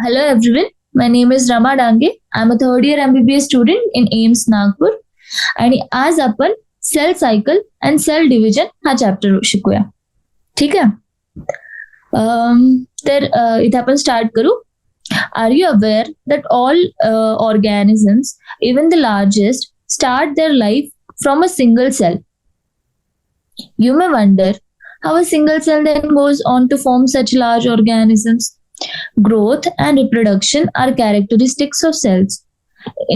Hello everyone, my name is Rama Dange. I'm a third year MBBS student in AIMS Nagpur. आणि आज आपण cell cycle and cell division हा chapter शिकूया. ठीक आहे. तर इथे आपण स्टार्ट करू. Are you aware that all organisms, even the largest, start their life from a single cell? You may wonder how a single cell then goes on to form such large organisms. Growth and reproduction are characteristics of cells,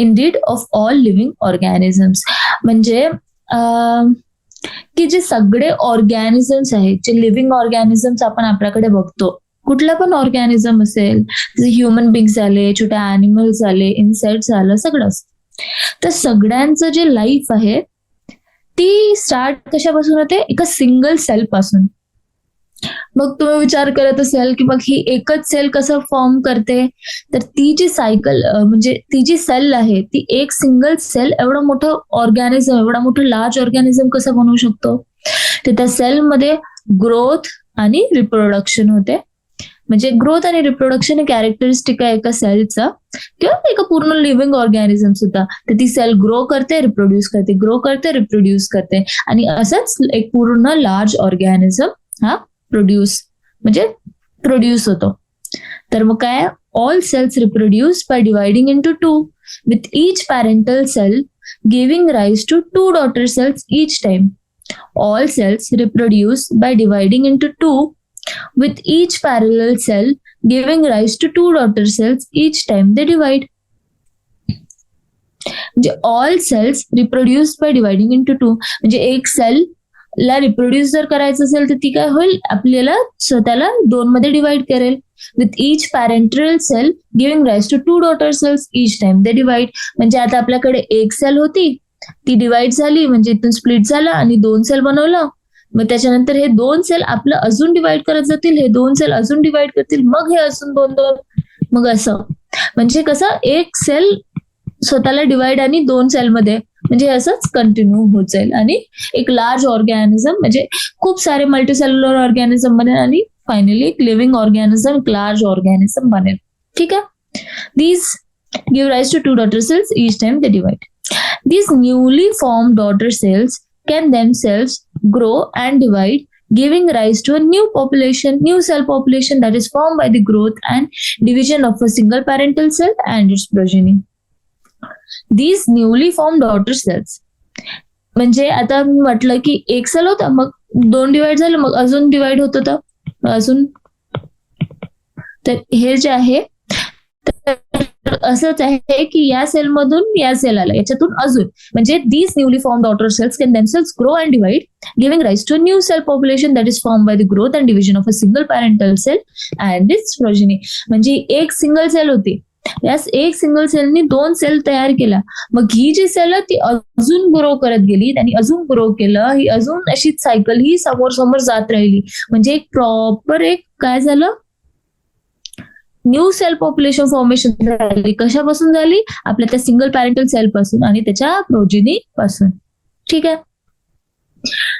indeed of all living organisms. म्हणजे की जे सगळे organisms आहेत, जे living organisms आपण आपल्याकडे बघतो, कुठला पण ऑर्गॅनिझम असेल, जसे ह्युमन बिंग्स झाले, छोटे ॲनिमल्स झाले, इन्सेक्ट झालं, सगळंच, तर सगळ्यांचं जे लाईफ आहे ती स्टार्ट कशापासून होते? एका सिंगल सेल पासून. मग तुम्ही विचार करत असाल की मग ही एकच सेल कसं फॉर्म करते? तर ती जी सायकल म्हणजे ती जी सेल आहे ती एक सिंगल सेल एवढं मोठं ऑर्गॅनिझम, एवढा मोठं लार्ज ऑर्गॅनिझम कसं बनवू शकतो? तर त्या सेलमध्ये ग्रोथ आणि रिप्रोडक्शन होते. म्हणजे ग्रोथ आणि रिप्रोडक्शन हे कॅरेक्टरिस्टिक आहे एका सेलचा किंवा एका पूर्ण लिव्हिंग ऑर्गॅनिझम सुद्धा. तर ती सेल ग्रो करते, रिप्रोड्यूस करते, ग्रो करते, रिप्रोड्यूस करते, आणि असंच एक पूर्ण लार्ज ऑर्गॅनिझम हा प्रोड्यूस होतो. तर मग काय? All cells reproduce by dividing into two, with each parental cell giving rise to two daughter cells each time. All cells reproduce by dividing into two, with each parallel cell giving rise to two daughter cells each time they divide. म्हणजे all cells reproduce by dividing into two. म्हणजे एक sale ला reproduce जर करायचं असेल तर ती काय होईल? आपल्याला स्वतःला दोन मध्ये डिवाइड करेल. With each parental cell giving rise to two daughter cells each time they divide. म्हणजे आता आपल्याकडे एक सेल होती, ती डिवाइड झाली, म्हणजे इथून स्प्लिट झाला आणि दोन सेल बनवलं. मग त्याच्यानंतर हे दोन सेल आपलं अजून डिवाइड करत जातील, हे दोन सेल अजून डिवाइड करतील, मग हे अजून दोन दोन, मग असं. म्हणजे कसं एक सेल स्वतःला डिवाइड आणि दोन सेलमध्ये, म्हणजे असंच कंटिन्यू होत जाईल आणि एक लार्ज ऑर्गॅनिझम, म्हणजे खूप सारे मल्टीसेल्युलर ऑर्गॅनिझम बनेल आणि फायनली एक लिव्हिंग ऑर्गॅनिझम, एक लार्ज ऑर्गॅनिझम बनेल. ठीक आहे. These give rise to two daughter cells each time they divide. These newly form daughter cells can themselves grow and divide, giving rise to a new cell population that is formed by the growth and division of a single parental cell and its progeny. These newly formed daughter cells, म्हणजे आता मी म्हटलं की एक sale होता, मग दोन divide झालं, मग अजून डिवाइड होत होतं, अजून. तर हे जे आहे असंच आहे की या सेल मधून या सेल आला, याच्यातून अजून, म्हणजे these newly form daughter cells can themselves grow and divide, giving rise to a new cell population that is form by the growth and division of a single parental cell and its progeny. म्हणजे एक single sale होती, या एक single सेलनी दोन sale तयार केला, मग ही जी sale आहे ती अजून ग्रो करत गेली, त्यांनी अजून ग्रो केलं, ही अजून अशीच सायकल ही समोर समोर जात राहिली. म्हणजे एक प्रॉपर एक काय झालं? न्यू सेल पॉप्युलेशन फॉर्मेशन झाली. कशापासून झाली? आपल्या त्या सिंगल पॅरेंटल सेल पासून आणि त्याच्या प्रोजेनी पासून. ठीक आहे.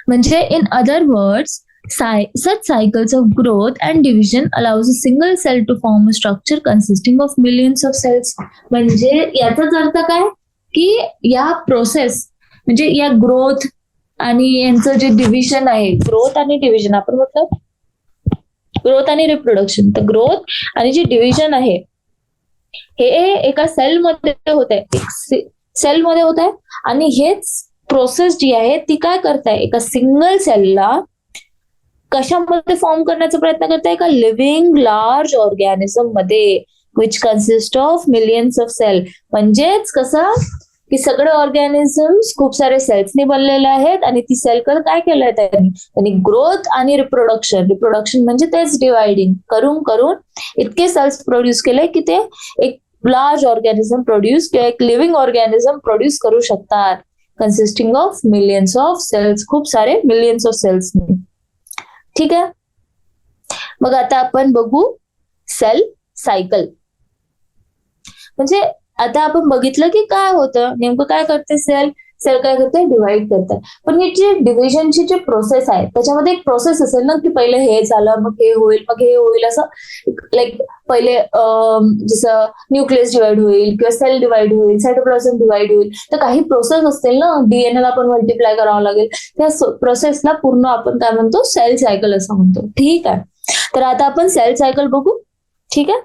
म्हणजे in other words, such cycles of growth and division allows a single cell to form a structure consisting of millions of cells. म्हणजे याचाच अर्थ काय? की या प्रोसेस, म्हणजे या ग्रोथ आणि यांचं जे डिव्हिजन आहे, ग्रोथ आणि डिव्हिजन आपण म्हटलं ग्रोथ आणि रिप्रोडक्शन, तर ग्रोथ आणि जे डिव्हिजन आहे हे एका सेलमध्ये होत आहे, सेलमध्ये होत आहे, आणि हेच प्रोसेस जी आहे ती काय करताय? एका सिंगल सेलला कशामध्ये फॉर्म करण्याचा प्रयत्न करताय? एका लिव्हिंग लार्ज ऑर्गॅनिझम मध्ये, which consist of millions of cell. म्हणजेच कसं की सगळे ऑर्गॅनिझम्स खूप सारे सेल्सनी बनलेले आहेत, आणि ती सेल काय केलंय त्यांनी ग्रोथ आणि रिप्रोडक्शन म्हणजे तेच डिवायडिंग करून करून इतके सेल्स प्रोड्यूस केले की ते एक लार्ज ऑर्गॅनिझम प्रोड्यूस किंवा एक लिव्हिंग ऑर्गॅनिझम प्रोड्यूस करू शकतात, consisting of millions of cells, खूप सारे मिलियन्स ऑफ सेल्स. ठीक आहे. मग आता आपण बघू सेल सायकल. म्हणजे आता आपण बघितलं की काय होतं, नेमकं काय करते सेल? सेल काय करते, डिवाइड करते. पण ही जी डिव्हिजनची जी प्रोसेस आहे त्याच्यामध्ये एक प्रोसेस असेल ना, की पहिले हे झालं, मग हे होईल, मग हे होईल, असं लाईक पहिले जसं न्यूक्लियस डिवाइड होईल किंवा सेल डिवाइड होईल, सायटोप्लाझम डिवाइड होईल, तर काही प्रोसेस असतील ना, डीएनए ला पण मल्टिप्लाय करावं लागेल. त्या प्रोसेसला पूर्ण आपण काय म्हणतो, सेल सायकल असं म्हणतो. ठीक आहे, तर आता आपण सेल सायकल बघू. ठीक आहे,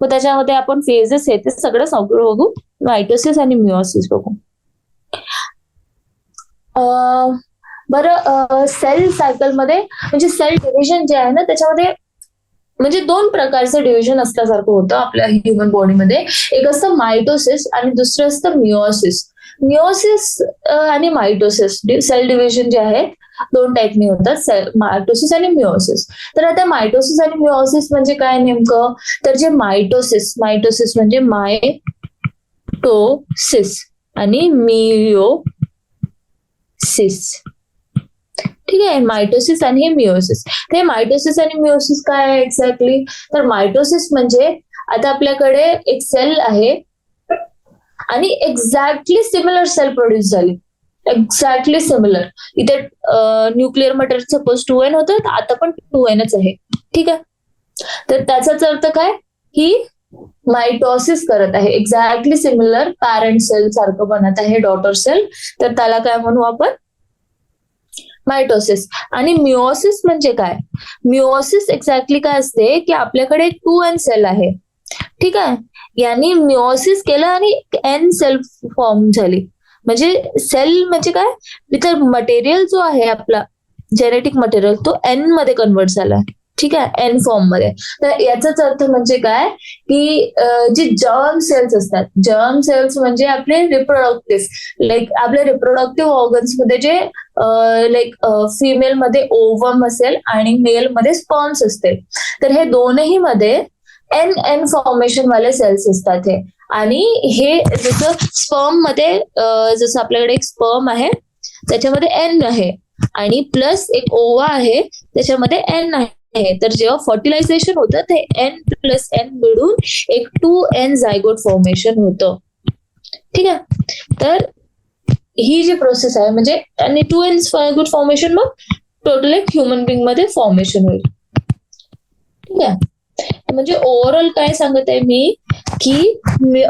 मग त्याच्यामध्ये आपण फेजेस आहेत ते सगळं बघू. मायटोसिस आणि मिओसिस बघू. बरं, सेल सायकलमध्ये म्हणजे सेल डिव्हिजन जे आहे ना, त्याच्यामध्ये म्हणजे दोन प्रकारचं डिव्हिजन असल्यासारखं होतं आपल्या ह्युमन बॉडीमध्ये. एक असतं मायटोसिस आणि दुसरं असतं मिओसिस. मिओसिस आणि मायटोसिस सेल डिव्हिजन जे आहे दोन टाईपने होतात, मायटोसिस आणि मिओसिस. तर आता मायटोसिस आणि मिओसिस म्हणजे काय नेमकं, तर जे मायटोसिस म्हणजे मायटोसिस आणि मिओसिस. ठीक आहे, मायटोसिस आणि हे मिओसिस. ते मायटोसिस आणि मिओसिस काय आहे एक्झॅक्टली, तर मायटोसिस म्हणजे आता आपल्याकडे एक सेल आहे आणि एक्झॅक्टली सिमिलर सेल प्रोड्यूस झाली, एक्झॅक्टली सिमिलर. इथे न्यूक्लिअर मटेरियल सपोज 2n होतं, तर आता पण 2nच आहे. ठीक आहे, तर त्याचाच अर्थ काय, ही मायटोसिस करत आहे, एक्झॅक्टली सिमिलर पॅरेंट सेल सारखं बनत आहे डॉटर सेल, तर त्याला काय म्हणू आपण, मायटोसिस. आणि मिओसिस म्हणजे काय, मिओसिस एक्झॅक्टली काय असते, की आपल्याकडे 2n सेल आहे. ठीक आहे, यांनी मिओसिस केलं आणि एन सेल फॉर्म झाली. म्हणजे सेल म्हणजे काय, तिथं मटेरियल जो आहे आपला जेनेटिक मटेरियल तो एन मध्ये कन्वर्ट झाला. ठीक आहे, एन फॉर्म मध्ये. तर याचाच अर्थ म्हणजे काय, की जे जर्म सेल्स असतात, जर्म सेल्स म्हणजे आपले रिप्रोडक्टिव्ह, लाईक आपल्या रिप्रोडक्टिव्ह ऑर्गन्स मध्ये जे लाईक फिमेल मध्ये ओव्हम असेल आणि मेल मध्ये स्पर्म्स असतील, तर हे दोनही मध्ये एन एन फॉर्मेशन वाले सेल्स असतात हे. आणि हे जसं स्पर्म मध्ये जसं आपल्याकडे एक स्पर्म आहे त्याच्यामध्ये एन आहे आणि प्लस एक ओवा आहे त्याच्यामध्ये एन आहे, तर जेव्हा फर्टिलायझेशन होतं ते एन प्लस एन मिळून एक 2n झायगोट फॉर्मेशन होतं. ठीक आहे, तर ही जी प्रोसेस आहे म्हणजे आणि 2n झायगोट फॉर्मेशन मग टोटल एक ह्युमन बिंग मध्ये फॉर्मेशन होईल. ठीक आहे, म्हणजे ओव्हरऑल काय सांगत आहे मी, की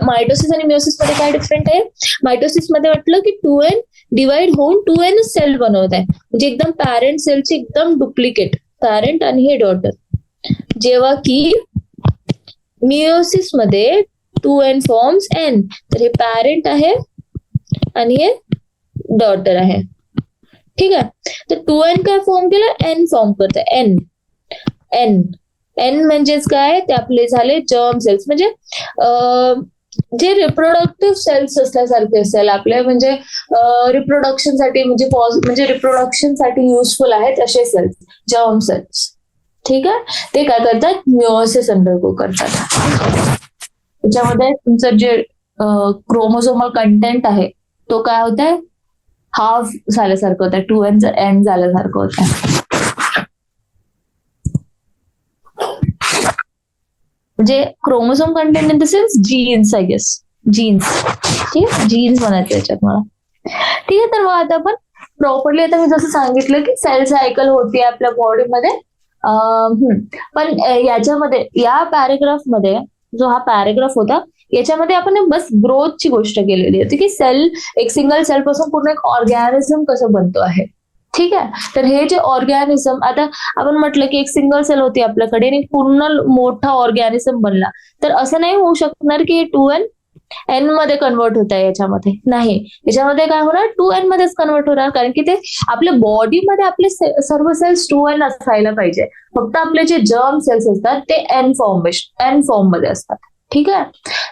मायटोसिस आणि मिओसिस मध्ये काय डिफरंट आहे. मायटोसिस मध्ये वाटलं की 2n डिवाइड होऊन 2n सेल बनवत आहे, म्हणजे एकदम पॅरेंट सेलची एकदम डुप्लिकेट, पॅरेंट आणि हे डॉटर. जेव्हा की मिओसिस मध्ये 2n फॉर्म्स n, तर हे पॅरेंट आहे आणि हे डॉटर आहे. ठीक आहे, तर 2n काय फॉर्म केलं, n फॉर्म करत आहे, n म्हणजेच काय, ते आपले झाले जर्म सेल्स, म्हणजे जे रिप्रोडक्टिव्ह सेल्स असल्यासारखे सेल आपले, म्हणजे रिप्रोडक्शन साठी म्हणजे रिप्रोडक्शन साठी युजफुल आहेत असे सेल्स, जर्म सेल्स. ठीक आहे, ते काय करतात, मिओसिस अंडरगो करतात. त्याच्यामध्ये तुमचं जे क्रोमोझोमल कंटेंट आहे तो काय होत आहे, हाफ झाल्यासारखं होत आहे, 2n एन झाल्यासारखं होत आहे. म्हणजे chromosome content in the sense genes, I guess genes. ठीक आहे, जीन्स म्हणायचं याच्यात मला. ठीक आहे, तर मग आता आपण प्रॉपरली, आता मी जसं सांगितलं की सेल सायकल होती आपल्या बॉडीमध्ये. पण याच्यामध्ये या पॅरेग्राफ मध्ये जो हा पॅरेग्राफ होता याच्यामध्ये आपण बस ग्रोथची गोष्ट केलेली होती, की सेल एक सिंगल सेल पासून पूर्ण एक ऑर्गॅनिझम कसं बनतो आहे. ठीक आहे, तर हे जे ऑर्गॅनिझम, आता आपण म्हटलं की एक सिंगल सेल होती आपल्याकडे आणि पूर्ण मोठा ऑर्गॅनिझम बनला, तर असं नाही होऊ शकणार की 2n एन मध्ये कन्वर्ट होत आहे, याच्यामध्ये नाही, याच्यामध्ये काय होणार, 2n मध्येच कन्वर्ट होणार, कारण की ते आपल्या बॉडीमध्ये आपले सर्व सेल्स 2n असायला पाहिजे. फक्त आपले जे जर्म सेल्स असतात ते एन फॉर्म मध्ये असतात. ठीक आहे,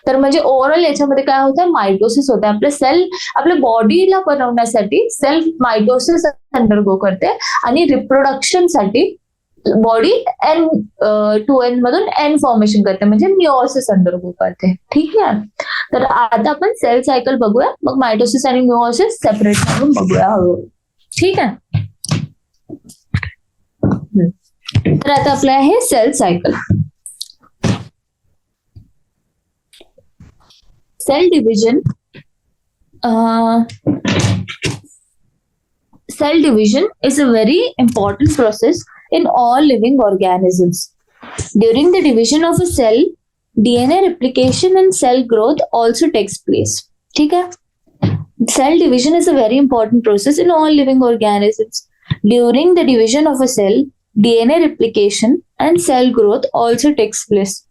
तर म्हणजे ओव्हरऑल याच्यामध्ये काय होतं, मायटोसिस होतं. आपले सेल आपल्या बॉडीला बनवण्यासाठी सेल्फ मायटोसिस अंडरगो करते आणि रिप्रोडक्शन साठी बॉडी एन 2n मधून एन फॉर्मेशन करते, म्हणजे मिओसिस अंडरगो करते. ठीक आहे, तर आता आपण सेल सायकल बघूया, मग मायटोसिस आणि मिओसिस सेपरेट करून बघूया हळूहळू. ठीक आहे, तर आता आपलं आहे cell cycle. Cell division cell division is a very important process in all living organisms. During the division of a cell, DNA replication and cell growth also takes place. ठीक है? Cell division is a very important process in all living organisms. During the division of a cell, DNA replication and cell growth also takes place.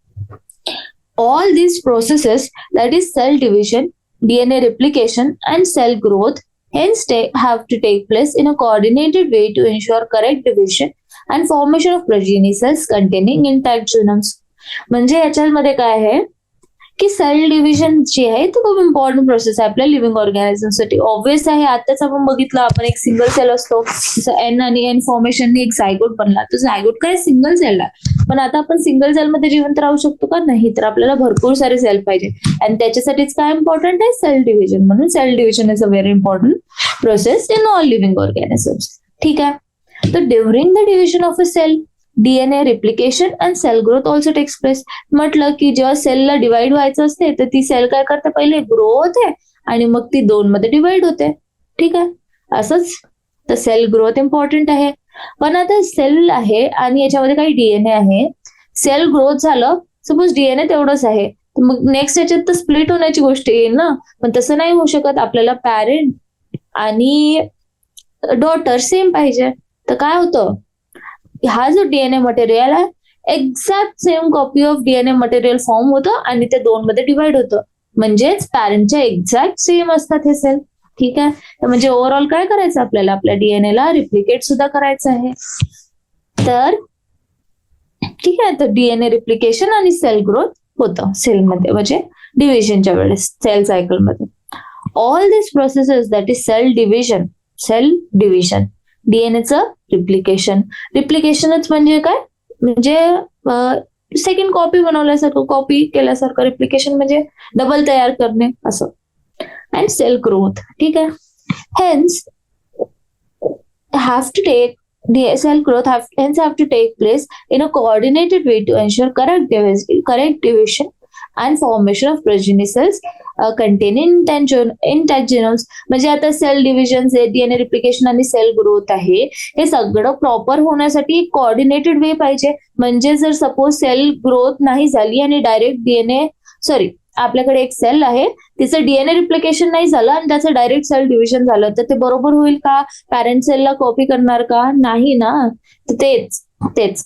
All these processes, that is cell division, DNA replication and cell growth, hence have to take place in a coordinated way to ensure correct division and formation of progeny cells containing intact genomes. म्हणजे याच्यामध्ये काय आहे की sale division जी आहे ती खूप important process आहे आपल्या लिव्हिंग ऑर्गॅनिझमसाठी. ऑब्व्हियस आहे, आताच आपण बघितलं, आपण एक सिंगल सेल असतो, जसं एन आणि एन फॉर्मेशन एक झायगोट बनला, तर झायगोट काय सिंगल सेल आहे, पण आता आपण सिंगल सेल मध्ये जिवंत राहू शकतो का? नाही. तर आपल्याला भरपूर सारे सेल पाहिजे आणि त्याच्यासाठीच काय इम्पॉर्टंट आहे? Cell division. म्हणून cell division is a very important process in all living organisms. ठीक आहे. तर during the division of a cell, DNA replication and cell growth also takes place. म्हटलं की जेव्हा सेलला डिवाइड व्हायचं असते तर ती सेल काय करते? पहिले ग्रो होते आणि मग ती 2 मध्ये डिवाइड होते. ठीक आहे. असंच तर सेल ग्रोथ इम्पॉर्टंट आहे. पण आता सेल आहे आणि याच्यामध्ये काही डीएनए आहे. सेल ग्रोथ झालं, सपोज डीएनए तेवढंच आहे, तर मग नेक्स्ट याच्यात तर स्प्लिट होण्याची गोष्ट येईल ना. पण तसं नाही होऊ शकत. आपल्याला पॅरेंट आणि डॉटर सेम पाहिजे. तर काय होतं, हा जो डीएनए मटेरियल आहे exact same copy of DNA material form होतं आणि ते 2 मध्ये डिवाइड होतं. म्हणजेच पॅरेंटच्या एक्झॅक्ट सेम असतात हे सेल. ठीक आहे. तर म्हणजे ओव्हरऑल काय करायचं आपल्याला? आपल्या डीएनए ला रिप्लिकेट सुद्धा करायचं आहे. तर ठीक आहे, तर डीएनए रिप्लिकेशन आणि सेल ग्रोथ होतं सेलमध्ये, म्हणजे डिव्हिजनच्या वेळेस सेल सायकलमध्ये. All this processes, that is cell division, डीएनएचं रिप्लिकेशनच म्हणजे काय? म्हणजे सेकंड कॉपी बनवल्यासारखं, कॉपी केल्यासारखं. रिप्लिकेशन म्हणजे डबल तयार करणे असं. And cell growth. ठीक आहे. Hence cell growth have to take place in a coordinated way to ensure correct division and formation of progeny cells containing intact genomes. म्हणजे आता सेल डिव्हिजन, डीएनए रिप्लिकेशन आणि cell growth आहे, हे सगळं proper होण्यासाठी एक कोऑर्डिनेटेड वे पाहिजे. म्हणजे जर सपोज सेल ग्रोथ नाही झाली आणि डायरेक्ट आपल्याकडे एक सेल आहे, तिचं डीएनए रिप्लिकेशन नाही झालं आणि त्याचं डायरेक्ट सेल डिव्हिजन झालं, तर ते बरोबर होईल का? पॅरेंट सेलला कॉपी करणार का? नाही ना. तर तेच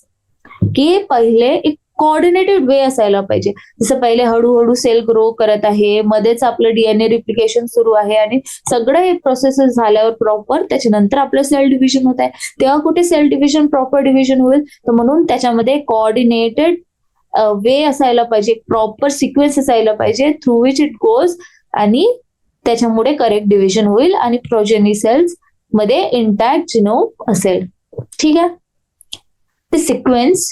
की पहिले एक कोऑर्डिनेटेड वे असायला पाहिजे. जसं पहिले हळूहळू सेल ग्रो करत आहे, मध्येच आपलं डीएनए रिप्लिकेशन सुरू आहे आणि सगळं हे प्रोसेस झाल्यावर प्रॉपर त्याच्यानंतर आपलं सेल डिव्हिजन होत आहे, तेव्हा कुठे सेल डिव्हिजन प्रॉपर डिव्हिजन होईल? तर म्हणून त्याच्यामध्ये कोऑर्डिनेटेड वे असायला पाहिजे, प्रॉपर सिक्वेन्स असायला पाहिजे थ्रू विच इट गोज, आणि त्याच्यामुळे करेक्ट डिव्हिजन होईल आणि प्रोजेनी सेल्स मध्ये इंटॅक्ट जिनोम असेल. ठीक आहे. The sequence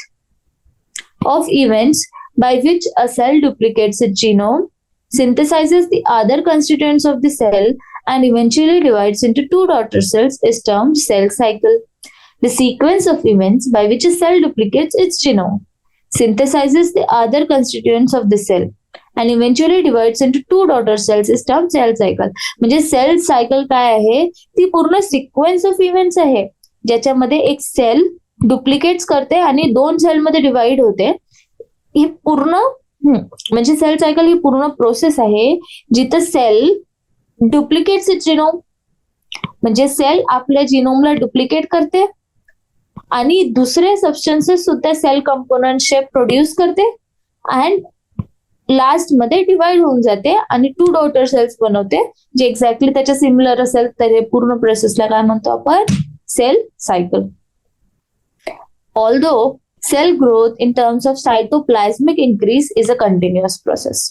of events by which a cell duplicates its genome, synthesizes the other constituents of the cell, and eventually divides into 2 daughter cells is termed cell cycle. The sequence of events by which a cell duplicates its genome, synthesizes the other constituents of the cell, and eventually divides into 2 daughter cells is termed cell cycle. म्हणजे sale cycle काय आहे? ती पूर्ण sequence of events आहे, ज्याच्यामध्ये एक sale duplicates करते आणि 2 सेलमध्ये डिवाइड होते. ही पूर्ण म्हणजे सेल सायकल ही पूर्ण प्रोसेस आहे जिथं सेल डुप्लिकेट्स इट्स जिनोम, म्हणजे सेल आपल्या जिनोमला डुप्लिकेट करते आणि दुसरे सबस्टन्सेस सुद्धा सेल कंपोनंट शेप प्रोड्यूस करते अँड लास्ट मध्ये डिवाइड होऊन जाते आणि 2 डॉटर सेल्स बनवते, जे एक्झॅक्टली त्याच्या सिमिलर असेल. तर हे पूर्ण प्रोसेसला काय म्हणतो आपण? Cell cycle. Although cell growth in terms of cytoplasmic increase is a continuous process.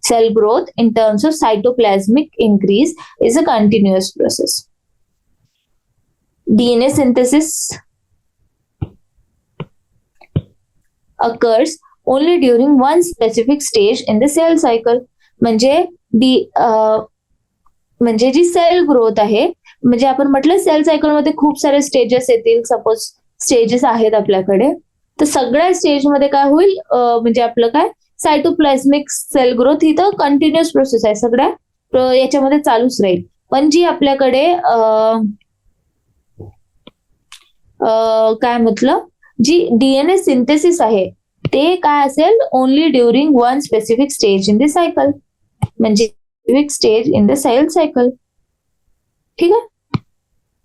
Cell growth in terms of cytoplasmic increase is a continuous process. DNA synthesis occurs only during one specific stage in the cell cycle. म्हणजे जी sale growth आहे, म्हणजे आपण म्हटलं sale cycle मध्ये खूप सारे stages येतील, suppose stages आहेत आपल्याकडे, तर सगळ्या स्टेजमध्ये काय होईल? म्हणजे आपलं काय सायटोप्लाझ्मिक सेल ग्रोथ ही तर कंटिन्युअस प्रोसेस आहे सगळ्या याच्यामध्ये चालूच राहील. पण जी आपल्याकडे काय म्हटलं, जी डीएनए सिंथेसिस आहे ते काय असेल, only during one specific stage in the cycle, म्हणजे specific stage in the cell cycle. ठीक आहे,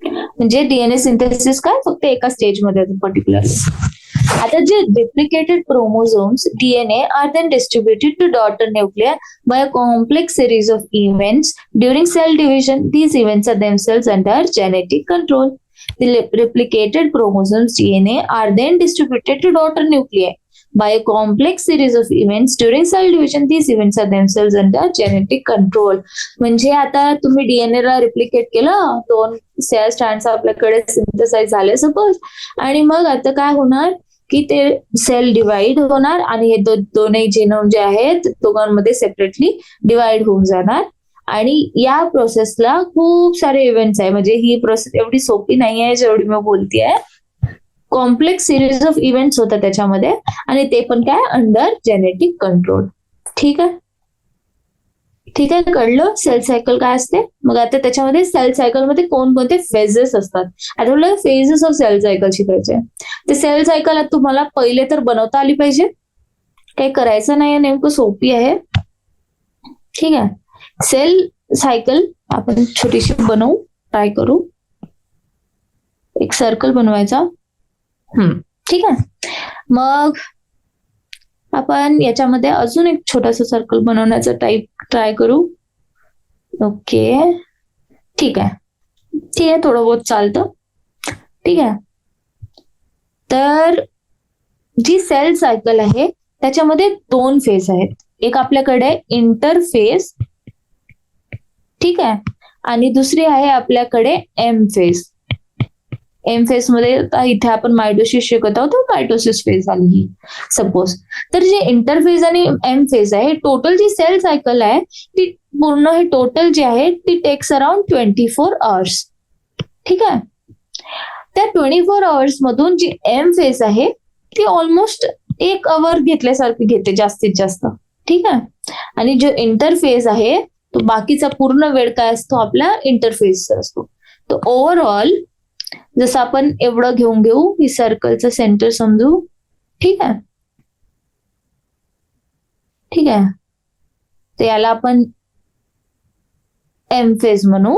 म्हणजे डीएनए सिंथेसिस काय फक्त एका स्टेजमध्ये पर्टिक्युलर. आता जे replicated chromosomes DNA are then distributed to daughter nuclei by a complex series of events during cell division. These events are themselves under genetic control. The replicated chromosomes DNA are then distributed to daughter nuclei by a complex series of events during cell division. These events are themselves under genetic control. म्हणजे आता तुम्ही DNA ला replicate केलं, 2 sale strands आपल्याकडे synthesise झाले suppose, आणि मग आता काय होणार की ते सेल डिवाइड होणार आणि हे दोन्ही जिनोम जे आहेत दोघांमध्ये सेपरेटली डिवाइड होऊन जाणार. आणि या प्रोसेसला खूप सारे इव्हेंट्स आहे, म्हणजे ही प्रोसेस एवढी सोपी नाही आहे जेवढी मी बोलतेय. कॉम्प्लेक्स सिरीज ऑफ इव्हेंट्स होतात त्याच्यामध्ये, आणि ते पण काय अंडर जेनेटिक कंट्रोल. ठीक आहे, ठीक आहे, कळलं सेल सायकल काय असते. मग आता त्याच्यामध्ये सेल सायकल मध्ये कोणकोणते फेजेस असतात. आता तुला फेजेस ऑफ सेल सायकल शिकायचे. ते सेल सायकल तुम्हाला पहिले तर बनवता आली पाहिजे, काही करायचं नाही, नेमकं सोपी आहे. ठीक आहे, सेल सायकल आपण छोटीशी बनवू, ट्राय करू. एक सर्कल बनवायचा. ठीक आहे, मग आपण याच्यामध्ये अजून एक छोटासा सर्कल बनवण्याचा ट्राय करू. ओके, ठीक आहे, ठीक आहे, थोडं बहुत चालतं. ठीक आहे, तर जी सेल सायकल आहे त्याच्यामध्ये 2 फेज आहेत. एक आपल्याकडे इंटरफेज, ठीक आहे, आणि दुसरी आहे आपल्याकडे एम फेज. एम फेज मध्ये इथे आपण मायटोसिस शिकत आहोत, मायटोसिस फेज आली ही सपोज. तर जे इंटरफेज आणि एम फेज आहे, टोटल जी सेल सायकल आहे ती पूर्ण हे टोटल जे आहे ती टेक्स अराउंड 24 आवर्स. ठीक आहे, त्या 24 आवर्स मधून जी एम फेज आहे ती ऑलमोस्ट 1 आवर घेतल्यासारखी घेते जास्तीत जास्त. ठीक आहे, आणि जो इंटरफेज आहे तो बाकीचा पूर्ण वेळ काय असतो आपला इंटरफेसचा असतो. तर ओव्हरऑल जसं आपण एवढं घेऊ ही सर्कलचं सेंटर समजू. ठीक आहे, ठीक आहे, तर याला आपण एम फेज म्हणू.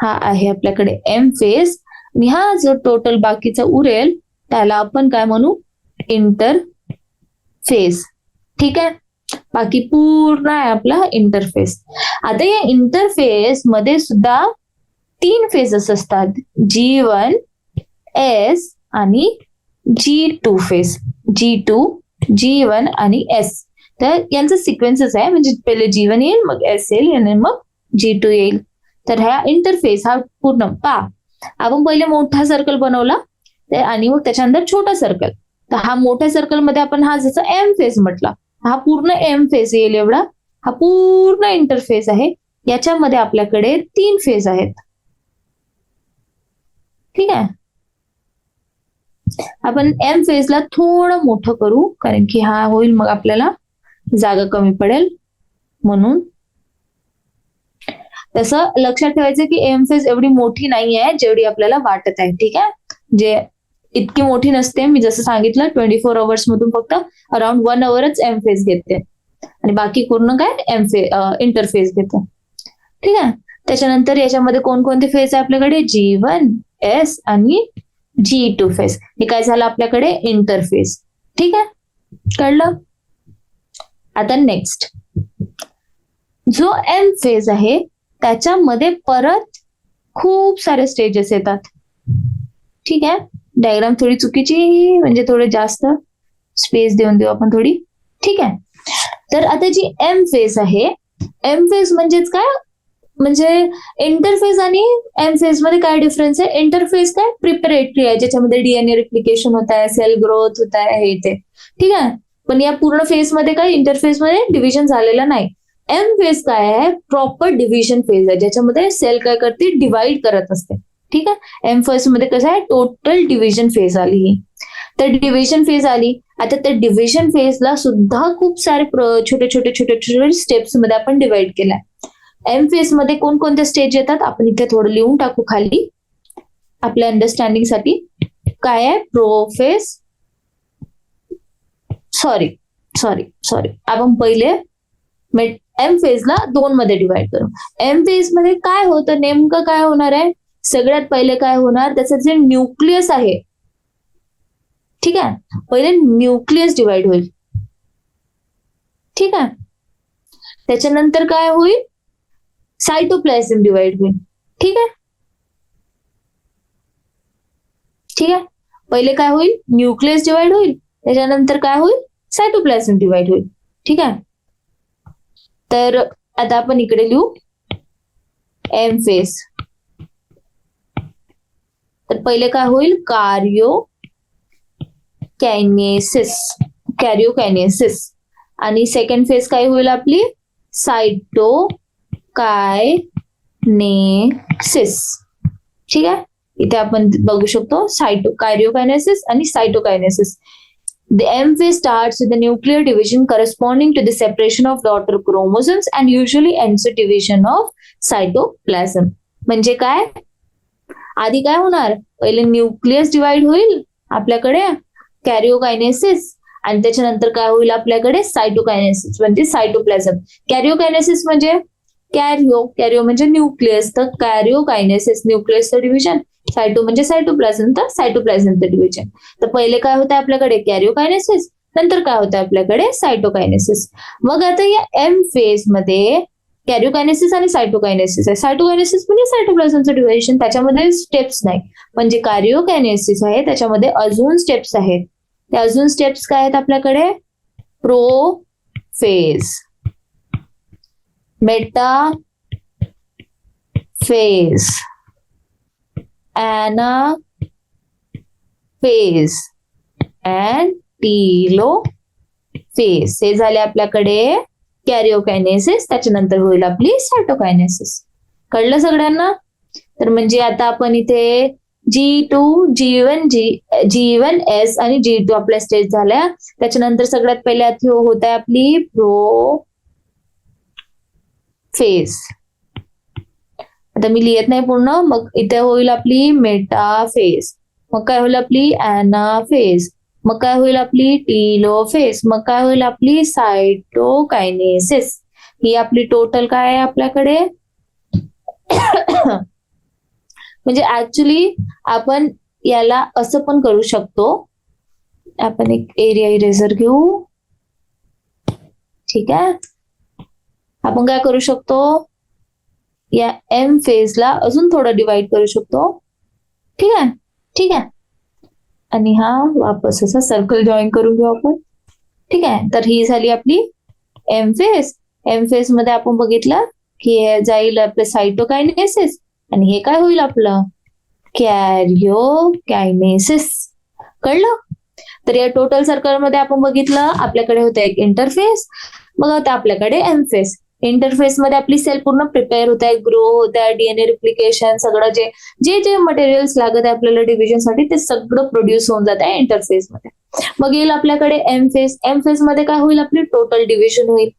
हा आहे आपल्याकडे एम फेज, आणि हा जो टोटल बाकीचा उरेल त्याला आपण काय म्हणू, इंटरफेज. ठीक आहे, बाकी पूर्ण आहे आपला इंटरफेस. आता या इंटरफेस मध्ये सुद्धा 3 फेजेस असतात, G1, S आणि G2 फेज. G2, G1 आणि S. तर यांचा सिक्वेन्सच आहे, म्हणजे पहिले G1 येईल, मग S येईल आणि मग G2 येईल. तर हा इंटरफेस हा पूर्ण आपण पहिले मोठा सर्कल बनवला आणि मग त्याच्यानंतर छोटा सर्कल. तर हा मोठ्या सर्कल मध्ये आपण हा जसा एम फेज म्हटला, हा पूर्ण एम फेज येईल एवढा. हा पूर्ण इंटरफेस आहे, याच्यामध्ये आपल्याकडे 3 फेज आहेत. ठीक आहे, आपण एम फेजला थोडं मोठं करू, कारण की हा होईल मग आपल्याला जागा कमी पडेल म्हणून. तसं लक्षात ठेवायचं की एम फेज एवढी मोठी नाही आहे जेवढी आपल्याला वाटत आहे. ठीक आहे, जे इतकी मोठी नसते. मी जसं सांगितलं 24 आवर्स मधून फक्त अराउंड 1 आवरच एम फेज घेते आणि बाकी पूर्ण काय इंटरफेस घेते. ठीक आहे, त्याच्यानंतर याच्यामध्ये कोणकोणते फेज आहे आपल्याकडे, G1, S आणि G2 फेज. हे काय झालं आपल्याकडे इंटरफेस. ठीक आहे, कळलं. आता नेक्स्ट जो एम फेज आहे त्याच्यामध्ये परत खूप सारे स्टेजेस येतात. ठीक आहे, डायग्राम थोडी चुकीची, म्हणजे थोडे जास्त स्पेस देऊन देऊ आपण थोडी. ठीक आहे, तर आता जी एम फेज आहे, एम फेज म्हणजेच काय, म्हणजे इंटरफेस आणि एम फेज मध्ये काय डिफरन्स आहे. इंटरफेस काय प्रिपरेटरी आहे, ज्याच्यामध्ये डीएनए रिप्लिकेशन होत आहे, सेल ग्रोथ होत आहे, हे ते. ठीक आहे, पण या पूर्ण फेज मध्ये काय इंटरफेस मध्ये डिव्हिजन झालेलं नाही. एम फेज काय आहे, प्रॉपर डिव्हिजन फेज आहे, ज्याच्यामध्ये सेल काय करते, डिवाइड करत असते. ठीक आहे, एम फेज मध्ये कसं आहे, टोटल डिव्हिजन फेज आली ही. तर डिव्हिजन फेज आली. आता त्या डिव्हिजन फेजला सुद्धा खूप सारे छोटे छोटे स्टेप्स मध्ये आपण डिवाइड केलाय. एम फेज मध्ये कोणकोणते स्टेज येतात आपण इथे थोडं लिहून टाकू खाली आपल्या अंडरस्टँडिंग साठी. काय आहे प्रोफेज, सॉरी आपण पहिले एम फेजला 2 मध्ये डिवाइड करू. एम फेज मध्ये काय होतं, नेमकं काय होणार आहे, सगळ्यात पहिले काय होणार, त्याचं जे न्यूक्लियस आहे, ठीक आहे, पहिले न्यूक्लियस डिवाइड होईल. ठीक आहे, त्याच्यानंतर काय होईल, सायटोप्लाझम डिवाइड होईल. ठीक आहे, पहिले काय होईल, न्यूक्लियस डिवाइड होईल, त्याच्यानंतर काय होईल, सायटोप्लाझम डिवाइड होईल. ठीक आहे, तर आता आपण इकडे लिहू एम फेज. तर पहिले काय होईल, कॅरिओकायनेसिस आणि सेकंड फेज काय होईल आपली, सायटोकायनेसिस. ठीक आहे, इथे आपण बघू शकतो कॅरिओकायनेसिस आणि cytokinesis. The M phase starts with the nuclear division corresponding to the separation of daughter chromosomes and usually ends with division of cytoplasm. म्हणजे काय, आधी काय होणार, पहिले न्यूक्लियस डिवाइड होईल आपल्याकडे कॅरिओकायनेसिस आणि त्याच्यानंतर काय होईल आपल्याकडे सायटोकायनेसिस म्हणजे सायटोप्लाझम. कॅरिओकायनेसिस म्हणजे कॅरिओ म्हणजे न्यूक्लियस, तर कॅरिओकायनेसिस न्यूक्लियसचं डिव्हिजन, सायटो म्हणजे सायटोप्लाझम, तर सायटोप्लाझमचं डिव्हिजन. तर पहिले काय होतं आपल्याकडे कॅरिओकायनेसिस, नंतर काय होतं आपल्याकडे सायटोकायनेसिस. मग आता या एम फेज मध्ये कॅरिओकायनेसिस आणि सायटोकायनेसिस आहे. सायटोकायनेसिस म्हणजे सायटोप्लाझमचं डिव्हिजन, त्याच्यामध्ये स्टेप्स नाही. म्हणजे कॅरिओकायनेसिस आहे त्याच्यामध्ये अजून स्टेप्स आहेत. त्या अजून स्टेप्स काय आहेत आपल्याकडे, प्रोफेज, मेटाफेज, ऍनाफेज अँड टीलोफेज. हे झाले आपल्याकडे कॅरिओकायनेसिस, त्याच्यानंतर होईल आपली सायटोकायनेसिस. कळलं सगळ्यांना. तर म्हणजे आता आपण इथे G2, G1S आणि G2 आपल्या स्टेज झाल्या. त्याच्यानंतर सगळ्यात पहिले होत आहे आपली प्रोफेज. आता मी लिहित नाही पूर्ण, मग इथे होईल आपली मेटाफेज, मग काय होईल आपली ऍनाफेज, मग काय होईल आपली टीलोफेज, मग काय होईल आपली सायटोकायनेसिस. ही आपली टोटल काय आहे आपल्याकडे. म्हणजे ऍक्च्युली आपण याला असं पण करू शकतो, आपण एक एरिया इरेजर घेऊ. ठीक आहे, आपण काय करू शकतो, या एम फेजला अजून थोडं डिवाइड करू शकतो. ठीक आहे, आणि हा वापस असा सर्कल जॉईन करून घेऊ आपण. ठीक आहे, तर ही झाली आपली एम फेज. एम फेज मध्ये आपण बघितलं की हे जाईल आपलं सायटोकायनेसिस आणि हे काय होईल आपलं कॅरिओकायनेसिस. कळलं. तर या टोटल सर्कल मध्ये आपण बघितलं आपल्याकडे होतं एक इंटरफेस, मग आता आपल्याकडे एम फेज. इंटरफेस मध्ये आपली सेल पूर्ण प्रिपेअर होत आहे, ग्रो होत आहे, डीएनए रिप्लिकेशन सगळं जे मटेरियल्स लागत आहे आपल्याला डिव्हिजन साठी ते सगळं प्रोड्यूस होऊन जात आहे इंटरफेस मध्ये. मग येईल आपल्याकडे एम फेज. एम फेज मध्ये काय होईल आपली टोटल डिव्हिजन होईल.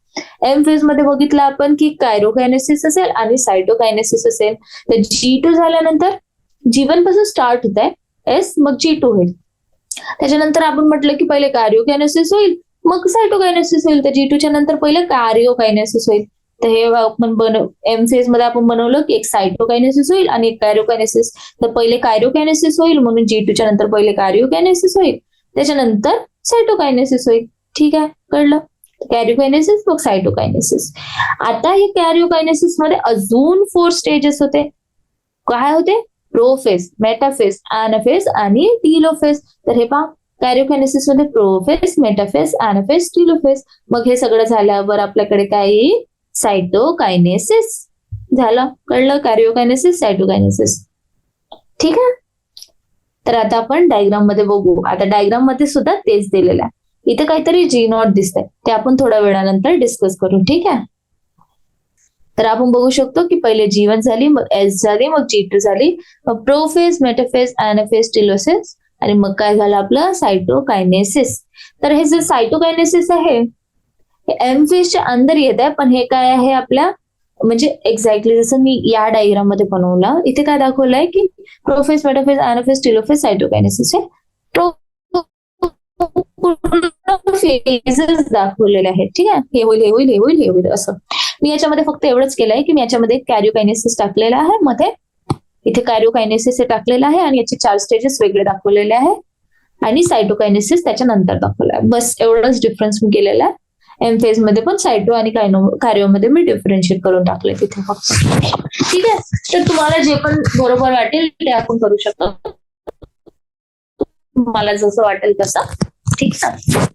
एम फेज मध्ये बघितलं आपण की कॅरिओकायनेसिस असेल आणि सायटोकायनेसिस असेल. तर G2 झाल्यानंतर G1 पासून स्टार्ट होत आहे एस, मग G2 होईल. त्याच्यानंतर आपण म्हटलं की पहिले कॅरिओकायनेसिस होईल मग सायटोकायनेसिस होईल. तर G2च्या नंतर पहिले कॅरिओकायनेसिस होईल. तर हे आपण एम फेज मध्ये आपण बनवलं की एक सायटोकायनेसिस होईल आणि एक कॅरिओकायनेसिस. तर पहिले कॅरिओकायनेसिस होईल म्हणून G2च्या नंतर पहिले कॅरिओकायनेसिस होईल, त्याच्यानंतर सायटोकायनेसिस होईल. ठीक आहे, कळलं. कॅरिओकायनेसिस मग सायटोकायनेसिस. आता हे कॅरिओकायनेसिस मध्ये अजून 4 स्टेजेस होते. काय होते, प्रोफेज, मेटाफेज, ऍनाफेज आणि टीलोफेज. तर हे पहा कॅरिओकायनेसिस मध्ये प्रोफेज, मेटाफेज, ऍनाफेज, टीलोफेज. मग हे सगळं झाल्यावर आपल्याकडे काय येईल, सायटोकायनेसिस झालं. कळलं, कॅरिओकायनेसिस, सायटोकायनेसिस. ठीक आहे. तर आता आपण डायग्राम मध्ये बघू. आता डायग्राम मध्ये सुद्धा तेच दिलेलं आहे. इथे काहीतरी G0 दिसतंय, ते आपण थोड्या वेळानंतर डिस्कस करू. ठीक आहे. तर आपण बघू शकतो की पहिले G1 झाली, मग S झाली, मग G2 झाली, मग प्रोफेज, मेटाफेज, ऍनाफेज, टीलोफेज आणि मग काय झालं आपलं सायटोकायनेसिस. तर हे जे सायटोकायनेसिस आहे हे एम फेजच्या अंदर येत आहे, पण हे काय आहे आपल्या म्हणजे एक्झॅक्टली जसं मी या डायग्राम मध्ये बनवलं, इथे काय दाखवलंय की prophase, metaphase, anaphase, telophase, cytokinesis हे फेजेस दाखवलेले आहेत. ठीक आहे, हे होईल, हे होईल, हे होईल, हे होईल असं. मी याच्यामध्ये फक्त एवढंच केलंय की मी याच्यामध्ये कॅरिओकायनेसिस टाकलेला आहे मध्ये, इथे कॅरिओकायनेसिस हे टाकलेलं आहे आणि याचे 4 स्टेजेस वेगळे दाखवलेले आहे आणि सायटोकायनेसिस त्याच्यानंतर दाखवलं आहे. बस एवढंच डिफरन्स मी केलेला आहे. एम फेज मध्ये पण सायटो आणि कॅरिओमध्ये मी डिफरन्शिएट करून टाकले तिथे फक्त. ठीक आहे, तर तुम्हाला जे पण बरोबर वाटेल ते आपण करू शकतो, मला जसं वाटेल तसं. ठीक आहे,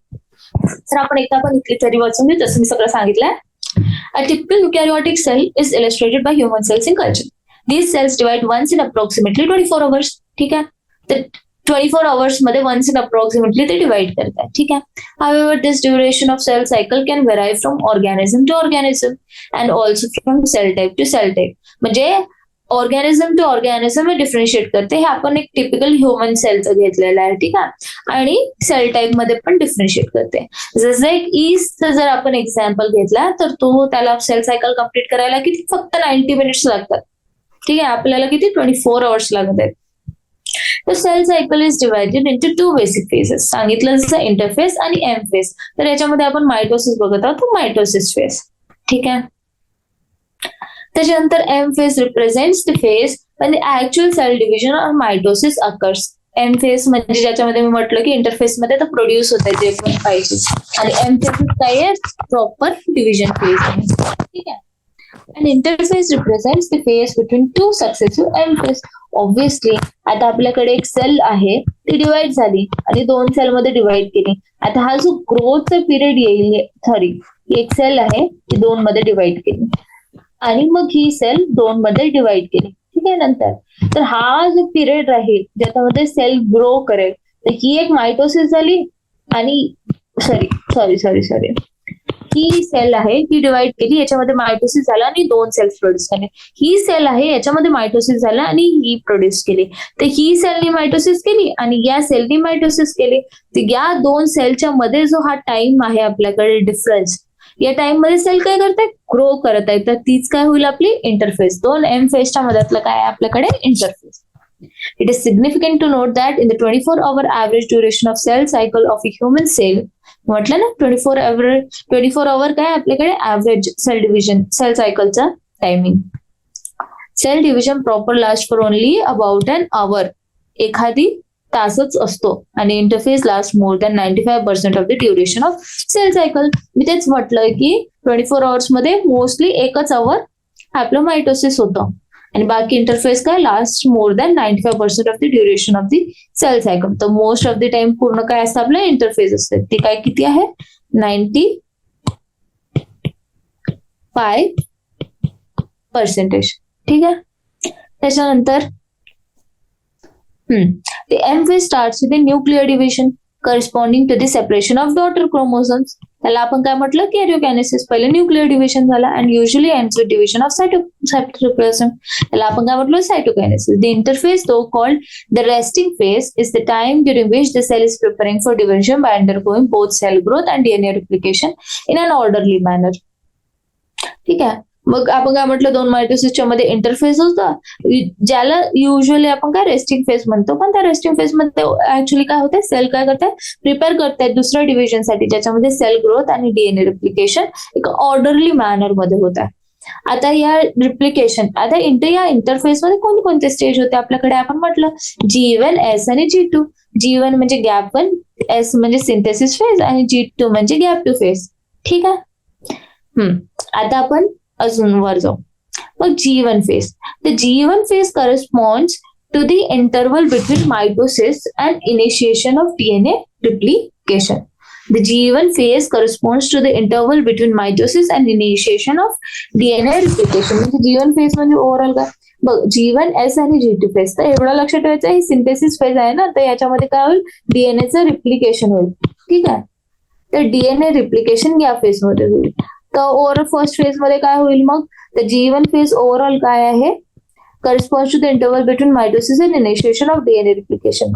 तर आपण एकदा पण इथली तरी वाचून घेऊ. जसं मी सगळं सांगितलंय. A typical eukaryotic cell is illustrated by human cells in culture. These cells divide once in approximately 24 hours. ठीक आहे, तर 24 hours मध्ये once in approximately ते डिवाइड करतात. ठीक आहे. However, this duration of cell cycle can vary from organism to organism and also from cell type to cell type. म्हणजे organism to organism हे डिफरन्शिएट करते. हे आपण एक टिपिकल ह्युमन सेलचं घेतलेलं आहे. ठीक आहे, आणि सेल टाईप मध्ये पण डिफरन्शिएट करते. जसं एक ईस्टचं जर आपण एक्झाम्पल घेतला तर तो त्याला सेल सायकल कम्प्लीट करायला किती फक्त 90 मिनिट्स लागतात. ठीक आहे, आपल्याला किती 24 आवर्स लागत आहेत. तर cell cycle is divided into 2 basic phases. सांगितलं जसं इंटरफेस आणि एम फेज. तर याच्यामध्ये आपण मायटोसिस बघत आहोत, मायटोसिस फेज. ठीक आहे, त्याच्यानंतर M phase represents the phase when the actual cell division or mitosis occurs. M phase म्हणजे ज्याच्यामध्ये मी म्हटलं की इंटरफेस मध्ये तर प्रोड्यूस होत आहे जे पण पाहिजे, आणि एम फेज काय आहे, प्रॉपर डिव्हिजन फेज आहे. ठीक आहे, and interface represents the phase between two successive M phase. Obviously आता आपल्याकडे एक सेल आहे, ती डिवाइड झाली आणि 2 सेल मध्ये डिवाइड केली. आता हा जो ग्रोथचा पिरियड येईल, एक सेल आहे ती 2 मध्ये डिवाइड केली आणि मग ही सेल 2 मध्ये डिवाइड केली. ठीक आहे, नंतर तर हा जो पिरियड राहील ज्याच्यामध्ये सेल ग्रो करेल, तर ही एक मायटोसिस झाली आणि सॉरी ही सेल आहे ती डिवाइड केली, याच्यामध्ये मायटोसिस झाला आणि 2 सेल्स प्रोड्यूस झाले. ही सेल आहे याच्यामध्ये मायटोसिस झाला आणि ही प्रोड्यूस केली. तर ही सेलनी मायटोसिस केली आणि या सेलनी मायटोसिस केली. तर या 2 सेलच्या मध्ये जो हा टाइम आहे आपल्याकडे डिफरन्स, या टाइम मध्ये सेल काय करताय, ग्रो करत आहे. तर तीच काय होईल आपली इंटरफेस. 2 एम फेजच्या मधातलं काय आहे आपल्याकडे, interface. It is significant to note that in the 24-hour average duration of cell cycle of a human cell, म्हटलं ना 24 आवर काय आपल्याकडे ऍव्हरेज सेल डिव्हिजन, सेल सायकलचा टायमिंग. Cell division proper last for only about an hour, एखादी तासच असतो, आणि interphase last more than 95% of the duration of cell cycle. मी तेच म्हटलंय की 24 आवर्स मध्ये मोस्टली एकच आवर आपलं मायटोसिस होतं आणि बाकी इंटरफेस काय last more than 95% of the duration of the cell cycle. तर मोस्ट ऑफ द टाइम पूर्ण काय असतं आपलं इंटरफेस असते. ते काय किती आहे, 95%. ठीक आहे, त्याच्यानंतर the M phase starts with the nuclear division corresponding to the separation of daughter chromosomes. त्याला आपण काय म्हटलं, कॅरिओकायनेसिस. पहिले न्यूक्लियर डिव्हिजन झाला and usually ends with division of cytoplasm. त्याला आपण काय म्हटलं, cytokinesis. The interphase, though called the resting phase, is the time during which the cell is preparing for division by undergoing both cell growth and DNA replication in an orderly manner. ठीक आहे, मग आपण काय म्हटलं, 2 मायटोसिसच्या मध्ये interface होता, ज्याला usually आपण काय रेस्टिंग फेज म्हणतो. पण त्या रेस्टिंग फेज मध्ये ऍक्च्युअली काय होते, सेल काय करतात, प्रिपेअर करतायत दुसऱ्या डिव्हिजन साठी, ज्याच्यामध्ये सेल ग्रोथ आणि डीएनए रिप्लिकेशन एक ऑर्डरली मॅनर मध्ये होत आहे. आता या रिप्लिकेशन, आता या इंटरफेस मध्ये कोणते स्टेज होते आपल्याकडे, आपण म्हटलं G1, S आणि G2. G1 म्हणजे गॅप 1, S म्हणजे सिंथेसिस फेज आणि G2 म्हणजे गॅप 2 फेज. ठीक आहे, आता आपण अजून वर जाऊ. मग G1 phase. The G1 phase corresponds to the interval between mitosis and initiation of DNA replication. The G1 phase corresponds to the interval between mitosis and initiation of DNA replication. म्हणजे G1 phase म्हणजे overall काय बघ, G1, S आणि G2 phase. तर एवढं लक्षात ठेवायचं, ही synthesis phase आहे ना, तर याच्यामध्ये काय होईल, डीएनएचं रिप्लिकेशन होईल. ठीक आहे, तर डीएनए रिप्लिकेशन या फेज मध्ये होईल. तर ओव्हरऑल फर्स्ट फेज मध्ये काय होईल मग, तर G1 फेज ओव्हरऑल काय आहे, corresponds to the interval between mitosis and initiation of DNA replication.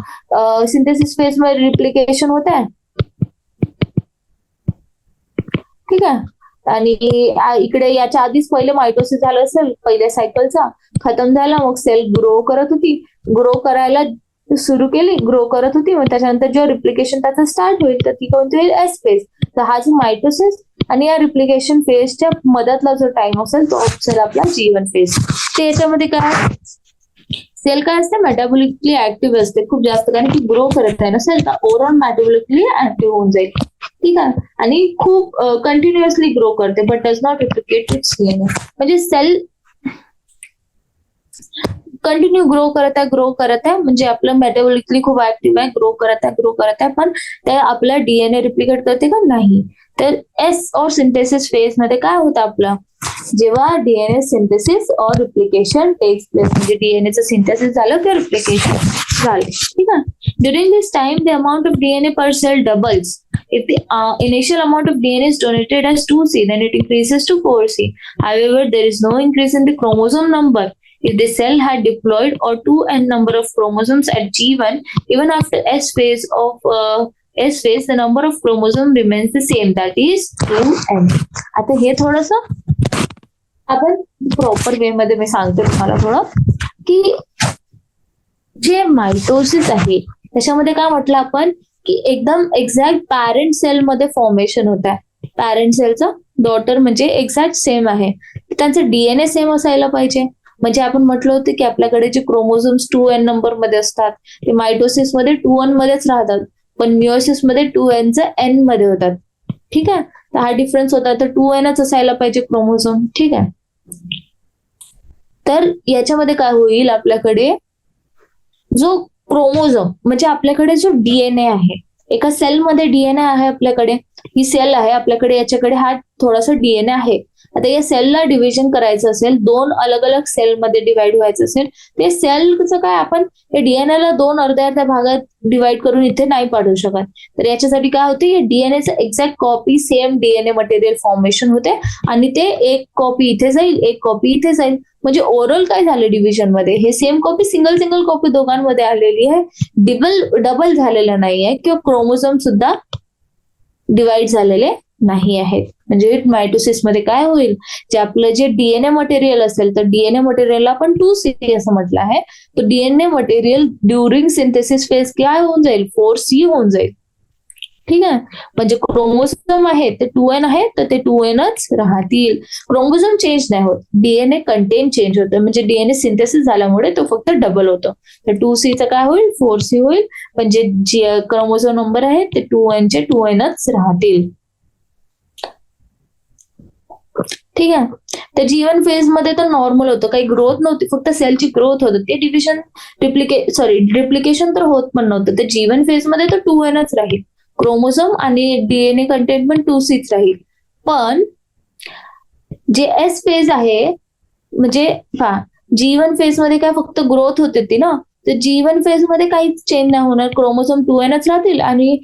Synthesis phase मध्ये रिप्लिकेशन होत आहे. ठीक आहे, आणि इकडे याच्या आधीच पहिले मायटोसिस झालं असेल, पहिल्या सायकलचा खतम झाला, मग सेल ग्रो करत होती, ग्रो करायला सुरू केली, ग्रो करत होती, मग त्याच्यानंतर जेव्हा रिप्लिकेशन त्याचा स्टार्ट होईल तर ती कोणती होईल, एस फेज. तर हा जो मायटोसिस आणि या रिप्लिकेशन फेजच्या मधातला जो टाइम असेल तो असेल आपला G1 फेज. ते याच्यामध्ये काय, सेल काय असते, मेटाबॉलिकली ऍक्टिव्ह असते खूप जास्त, कारण की ग्रो करत आहे ना सेल, तर ओव्हरऑल मेटाबॉलिकली ऍक्टिव्ह होऊन जाईल. ठीक आहे, आणि खूप कंटिन्युअसली ग्रो करते, but does not replicate it's DNA. म्हणजे सेल कंटिन्यू ग्रो करत आहे, म्हणजे आपलं मेटाबॉलिकली खूप ऍक्टिव्ह आहे, ग्रो करत आहे, पण ते आपला डीएनए रिप्लिकेट करते का नाही. तर एस और सिंथेसिस फेज मध्ये काय होतं आपलं, जेव्हा डीएनए सिंथेसिस और रिप्लिकेशन टेक्स प्लेस, म्हणजे डीएनएचं सिंथेसिस झालं किंवा रिप्लिकेशन झालं. ठीक आहे, during this time the amount of DNA per cell doubles. If the initial amount of DNA is donated as 2C, then it increases to 4C. However, there is no increase in the chromosome number. If the cell had diploid or 2n number of chromosomes at G1, even after S phase, the number of chromosome remains the same, that is 2n. आता हे थोडंसं आपण proper way मध्ये मी सांगते तुम्हाला थोडं, की जे मायटोसिस आहे त्याच्यामध्ये काय म्हटलं आपण, की एकदम एक्झॅक्ट पॅरेंट सेल मध्ये फॉर्मेशन होत आहे. पॅरेंट सेलचं डॉटर म्हणजे एक्झॅक्ट सेम आहे, त्यांचं डीएनए सेम असायला पाहिजे. म्हणजे आपण म्हटलं होतं की आपल्याकडे जे क्रोमोझोम्स 2n नंबर मध्ये असतात ते मायटोसिस मध्ये 2n मध्येच राहतात, पण मिओसिस मध्ये 2n चे n मध्ये होतात. ठीक आहे, तर हा डिफरन्स होता, तर 2nच असायला पाहिजे क्रोमोझोम. ठीक आहे, तर याच्यामध्ये काय होईल, आपल्याकडे जो क्रोमोझोम म्हणजे आपल्याकडे जो डीएनए आहे, एका सेलमध्ये डीएनए आहे आपल्याकडे, ही सेल आहे आपल्याकडे, याच्याकडे हा थोडासा डीएनए आहे. आता या सेलला डिव्हिजन करायचं असेल, दोन अलग अलग सेलमध्ये डिवाइड व्हायचं असेल, ते सेलचं काय, आपण डीएनएला दोन अर्ध्या भागात डिवाइड करून इथे नाही पाठवू शकत. तर याच्यासाठी काय होते, डीएनएचं exact copy same DNA material formation होते, आणि ते एक कॉपी इथे जाईल, एक कॉपी इथे जाईल. म्हणजे ओव्हरऑल काय झालं डिव्हिजन मध्ये, हे सेम कॉपी सिंगल कॉपी दोघांमध्ये आलेली आहे, डबल झालेलं नाहीये, किंवा क्रोमोझोम सुद्धा डिवाइड झालेले नाही आहेत. म्हणजे मायटोसिस मध्ये काय होईल, जे आपलं जे डीएनए मटेरियल असेल, तर डीएनए मटेरियलला आपण 2C असं म्हटलं आहे, तर DNA material during synthesis phase काय होऊन जाईल, 4C होऊन जाईल. ठीक आहे, म्हणजे क्रोमोझोम आहे ते 2n आहे, तर ते 2nच राहतील. क्रोमोझोम चेंज नाही होत, डीएनए कंटेंट चेंज होतं, म्हणजे डीएनए सिंथेसिस झाल्यामुळे तो फक्त डबल होतो. तर 2C काय होईल, 4C होईल, म्हणजे जे क्रोमोझोम नंबर आहे ते 2n चे 2nच राहतील. ठीक आहे, तर G1 फेज मध्ये तर नॉर्मल होतं, काही ग्रोथ नव्हती, फक्त सेलची ग्रोथ होत, ते रिप्लिकेशन तर होत पण नव्हतं. तर G1 फेज मध्ये तर 2nच राहील क्रोमोझोम, आणि डीएनए कंटेंट पण 2Cच राहील. पण जे एस फेज आहे, म्हणजे G1 फेज मध्ये काय फक्त ग्रोथ होते ती ना, तर G1 फेज मध्ये काहीच चेंज नाही होणार, क्रोमोझोम 2nच राहतील आणि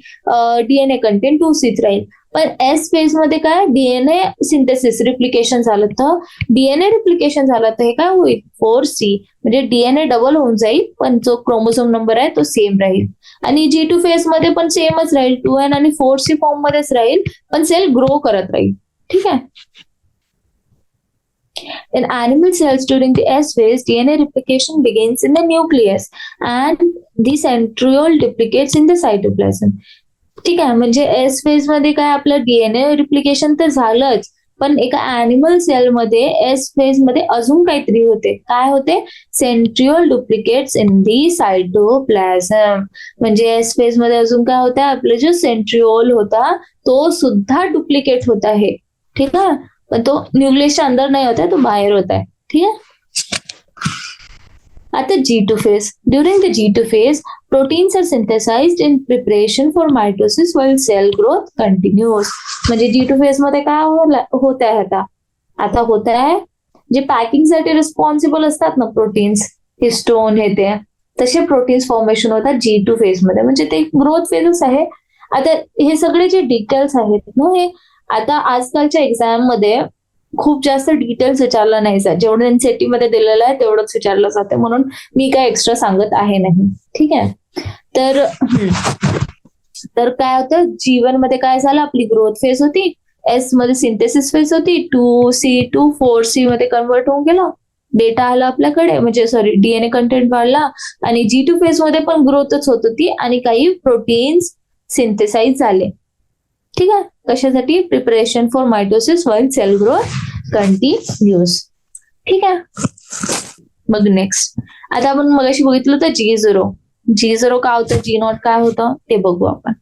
डीएनए कंटेंट 2Cच राहील. पण एस फेज मध्ये काय, डीएनए सिंथेसिस रिप्लिकेशन झालं, तर डीएनए रिप्लिकेशन झालं तर हे काय होईल, 4C, म्हणजे डीएनए डबल होऊन जाईल, पण जो क्रोमोझोम नंबर आहे तो सेम राहील. आणि G2 फेज मध्ये पण सेमच राहील, 2n आणि 4C फॉर्म मध्येच राहील, पण सेल ग्रो करत राहील. ठीक आहे, in animal cells during the S phase, DNA replication begins in the nucleus and the centriole duplicates in the cytoplasm. ठीक आहे, म्हणजे एस फेज मध्ये काय आपलं डीएनए रिप्लिकेशन तर झालंच, पण एका अॅनिमल सेलमध्ये एस फेज मध्ये अजून काहीतरी होते. काय होते, centriole duplicates in the cytoplasm. म्हणजे एस फेज मध्ये अजून काय होतं, आपलं जो सेंट्रिओल होता तो सुद्धा डुप्लिकेट होत आहे. ठीक आहे, पण तो न्यूक्लियसच्या अंदर नाही होता, तो बाहेर होत आहे. ठीक आहे, आता G2 phase. During the G2 phase, proteins are synthesized in preparation for mitosis while cell growth continues. म्हणजे G2 phase मध्ये काय होत आहे, आता होत आहे जे पॅकिंग साठी रिस्पॉन्सिबल असतात ना प्रोटीन्स, हिस्टोन हे ते, तसे प्रोटीन्स फॉर्मेशन होतात G2 फेज मध्ये, म्हणजे ते ग्रोथ फेजच आहे. आता हे सगळे जे डिटेल्स आहेत ना, हे आता आजकालच्या एक्झाम मध्ये खूप जास्त डिटेल्स विचारलं नाही जात, जेवढं एनसीईआरटी मध्ये दिलेलं आहे तेवढंच विचारलं जाते, म्हणून मी काय एक्स्ट्रा सांगत आहे नाही. ठीक आहे, तर काय होतं, G1 मध्ये काय झालं, आपली ग्रोथ फेज होती, एस मध्ये सिंथेसिस फेज होती, 2C टू 4C मध्ये कन्वर्ट होऊन गेला, डेटा आला आपल्याकडे, म्हणजे सॉरी डीएनए कंटेंट वाढला, आणि G2 फेज मध्ये पण ग्रोथच होत होती आणि काही प्रोटीन्स सिंथेसाइज झाले. ठीक आहे, कशासाठी? Preparation for mitosis while cell growth continues. ठीक आहे, मग नेक्स्ट आता आपण मगाशी बघितलं होतं G0 काय होतं, G0 काय होतं ते बघू आपण.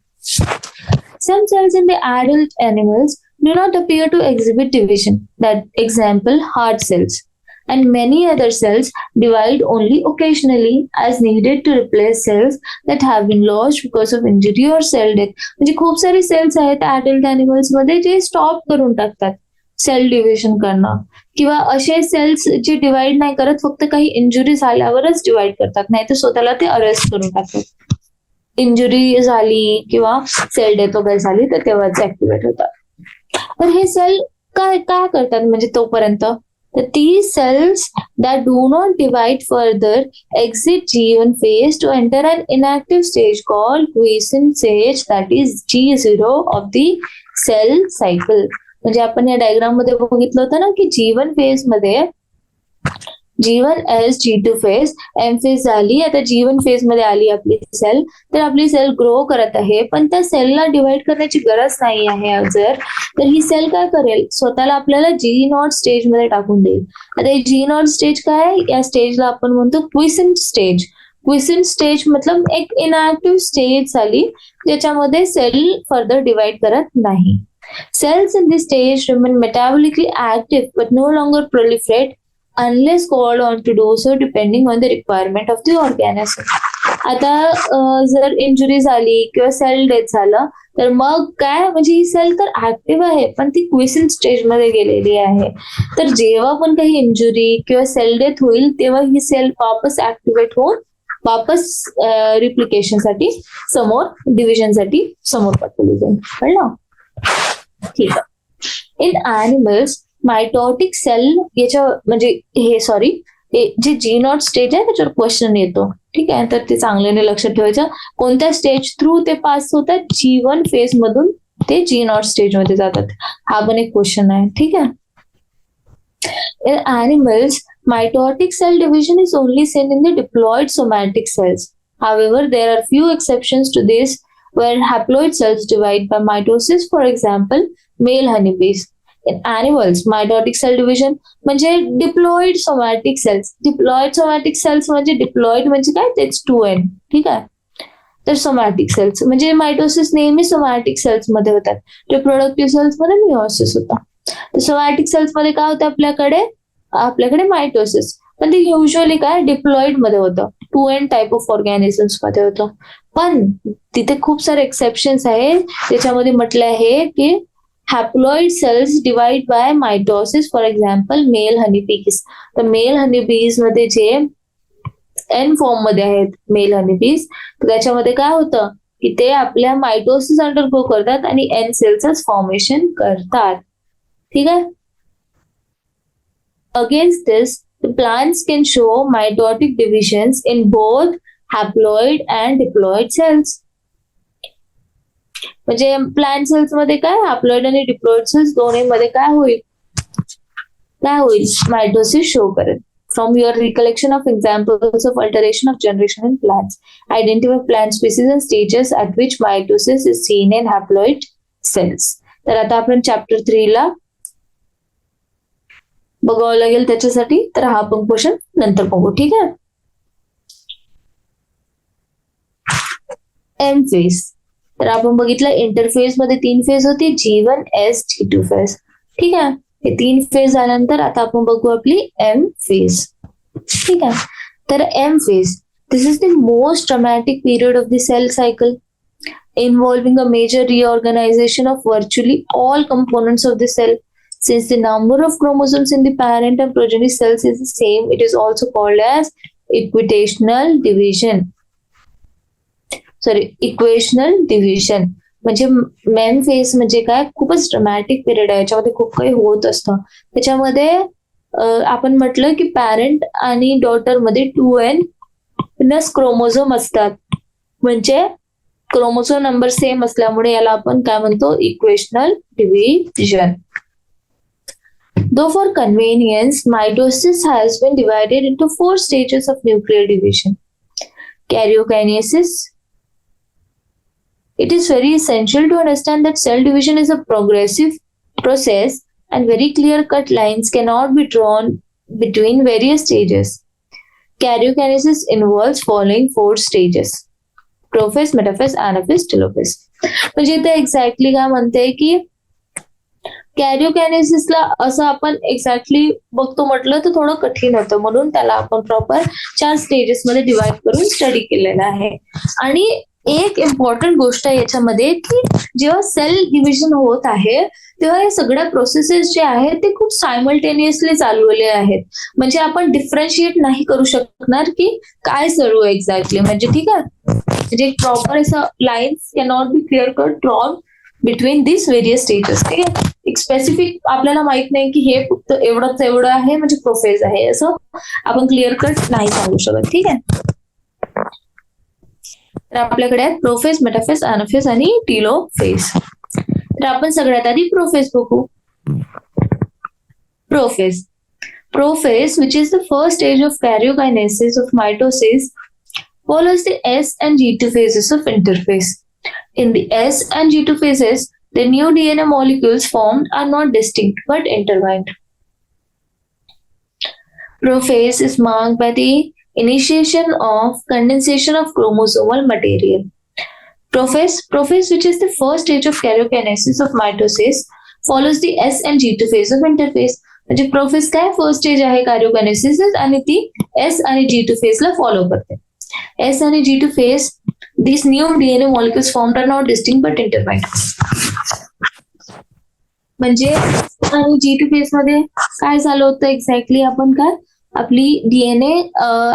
Some cells in the adult animals do not appear to exhibit division. That example, heart cells. And many other cells divide only occasionally as needed to replace cells that have been lost because of injury or cell death. म्हणजे खूप सारे cells आहेत adult animals मध्ये जे stop करून टाकतात sale division करणं, किंवा असे सेल्स जे डिवाइड नाही करत, फक्त काही इंजुरी झाल्यावरच डिवाइड करतात, नाही तर स्वतःला ते अरेस्ट करून टाकतात. इंजुरी झाली किंवा सेल डेथ वगैरे झाली तर तेव्हाच ऍक्टिव्हेट होतात. तर हे सेल काय काय करतात म्हणजे तोपर्यंत, तर ती cells that do not divide further exit G1 phase to enter an inactive stage called quiescent stage, that is G0 of the cell cycle. म्हणजे आपण या डायग्राम मध्ये बघितलं होतं ना की G1 फेज मध्ये G1S G2 phase, M phase झाली, आता G1 फेज मध्ये आली आपली सेल, तर आपली सेल ग्रो करत आहे, पण त्या सेलला डिवाइड करण्याची गरज नाही आहे जर, तर ही सेल काय करेल, स्वतःला आपल्याला G0 स्टेज मध्ये टाकून देईल. आता हे G0 स्टेज काय, या स्टेजला आपण म्हणतो क्विसेंट स्टेज. क्विसेंट स्टेज मतलब एक इनएक्टिव्ह स्टेज झाली ज्याच्यामध्ये सेल फर्दर डिवाइड करत नाही. Cells in this stage remain metabolically active but no longer proliferate unless called on to do so depending on the requirement of the organism. आता जर injury झाली किंवा सेल डेथ झालं तर मग काय, म्हणजे ही सेल तर ऍक्टिव्ह आहे पण ती क्विसेंट स्टेज मध्ये गेलेली आहे. तर जेव्हा पण काही इंजुरी किंवा सेल डेथ होईल तेव्हा ही सेल वापस ऍक्टिव्हेट होऊन वापस रिप्लिकेशन साठी समोर, डिव्हिजन साठी समोर पाठवली जाईल. कळलं? ठीक आहे. इन ॲनिमल्स मायटोटिक सेल याच्या म्हणजे हे सॉरी जे G0 स्टेज आहे त्याच्यावर क्वेश्चन येतो. ठीक आहे, तर ते चांगल्याने लक्षात ठेवायचं. कोणत्या स्टेज थ्रू ते पास होतात, G1 फेज मधून ते G0 स्टेज मध्ये जातात, हा पण एक क्वेश्चन आहे. ठीक आहे. In animals, mitotic cell division is only seen in the diploid somatic cells. However, there are few exceptions to this where haploid cells divide by mitosis, for example, male honeybees. In animals, mitotic cell division म्हणजे diploid somatic cells. Diploid somatic cells म्हणजे diploid म्हणजे काय, तेच 2N. ठीक आहे, तर somatic cells म्हणजे mitosis नेहमी सोमॅटिक सेल्स मध्ये होतात, रिप्रोडक्टिव्ह सेल्स मध्ये मिओसिस होता. सोमॅटिक सेल्स मध्ये काय होतं, आपल्याकडे मायटोसिस, पण ते युजली काय डिप्लॉइड मध्ये होतं, 2N टाइप ऑफ ऑर्गॅनिझम्स मध्ये होतं. पण तिथे खूप सारे एक्सेप्शन्स आहेत. त्याच्यामध्ये म्हटलं आहे की haploid cells divide by mitosis, for example male honeybees. तर मेल हनीबीज मध्ये जे एन फॉर्म मध्ये आहेत मेल हनीबीज, तर त्याच्यामध्ये काय होतं की ते आपल्या मायटोसिस अंडरगो करतात आणि एन सेल्सच फॉर्मेशन करतात. ठीक आहे. Against this the plants can show mitotic divisions in both haploid and diploid cells. म्हणजे प्लांट सेल्स मध्ये काय, हॅप्लॉइड आणि डिप्लॉइड सेल्स दोन्ही मध्ये काय होईल मायटोसिस शो करेल. From your recollection of examples of alteration of generation in plants, identify plant species and stages at which mitosis is seen in haploid cells. तर आता आपण चॅप्टर 3 ला बघावं लागेल त्याच्यासाठी, तर हा पण क्वेश्चन नंतर बघू. ठीक आहे. एम फेज, तर आपण बघितलं इंटरफेज मध्ये 3 फेज होती, G1S G2 फेज. ठीक आहे, हे 3 फेज झाल्यानंतर आता आपण बघू आपली एम फेज. ठीक आहे, तर M phase, this is the most dramatic period of the cell cycle, involving a major reorganization of virtually all components of the cell. Since the number of chromosomes in the parent and progeny cells is the same, it is also called as equational division. Equational division. म्हणजे ma'am phase म्हणजे काय, खूपच dramatic period आहे, याच्यामध्ये खूप काही होत असतं. त्याच्यामध्ये आपण म्हटलं की पॅरेंट आणि डॉटर मध्ये 2N प्लस क्रोमोझोम असतात. म्हणजे क्रोमोझोम नंबर सेम असल्यामुळे याला आपण काय म्हणतो, equational division. Though for convenience, mitosis has been divided into 4 stages of nuclear division. Karyokinesis. It is very essential to understand that cell division is a progressive process and very clear-cut lines cannot be drawn between various stages. Karyokinesis involves following 4 stages: prophase, metaphase, anaphase, telophase. म्हणजे इथे exactly काय म्हणते की कॅरिओकायनेसिसला असं आपण exactly बघतो म्हटलं तर थोडं कठीण होतं, म्हणून त्याला आपण प्रॉपर 4 स्टेजेस मध्ये डिवाइड करून स्टडी केलेला आहे. आणि एक इम्पॉर्टंट गोष्ट आहे याच्यामध्ये की जेव्हा सेल डिव्हिजन होत आहे तेव्हा या सगळ्या प्रोसेसेस जे आहेत ते खूप सायमल्टेनियसली चालवले आहेत. म्हणजे आपण डिफरन्शिएट नाही करू शकणार की काय चालू आहे एक्झॅक्टली. म्हणजे ठीक आहे, म्हणजे प्रॉपर असं lines cannot be clear cut drawn between this various stages. ठीक आहे, एक स्पेसिफिक आपल्याला माहित नाही की हे फक्त एवढं आहे म्हणजे प्रोफेज आहे असं आपण क्लिअर कट नाही सांगू शकत. ठीक आहे, तर आपल्याकडे आहेत प्रोफेज, मेटाफेज, एनाफेज आणि टेलोफेज. तर आपण सगळ्यात आधी प्रोफेज बघू. Prophase. Prophase, which is the first stage of karyokinesis of mitosis, follows the S and G2 phases of interphase. In the S and G2 phases, the new DNA molecules formed are not distinct but intertwined. Prophase is marked by the initiation of condensation of chromosomal material. Prophase, which is the first stage of karyokinesis of mitosis, follows the S and G2 phase of interphase. म्हणजे profess काय first stage आहे कार्योकायनेसिस आणि ती S आणि G2 फेजला follow करते. S आणि G2 phase, this new DNA molecules formed are not distinct but intertwined. म्हणजे आणि G2 फेज मध्ये काय झालं होतं एक्झॅक्टली, आपण काय आपली डीएनए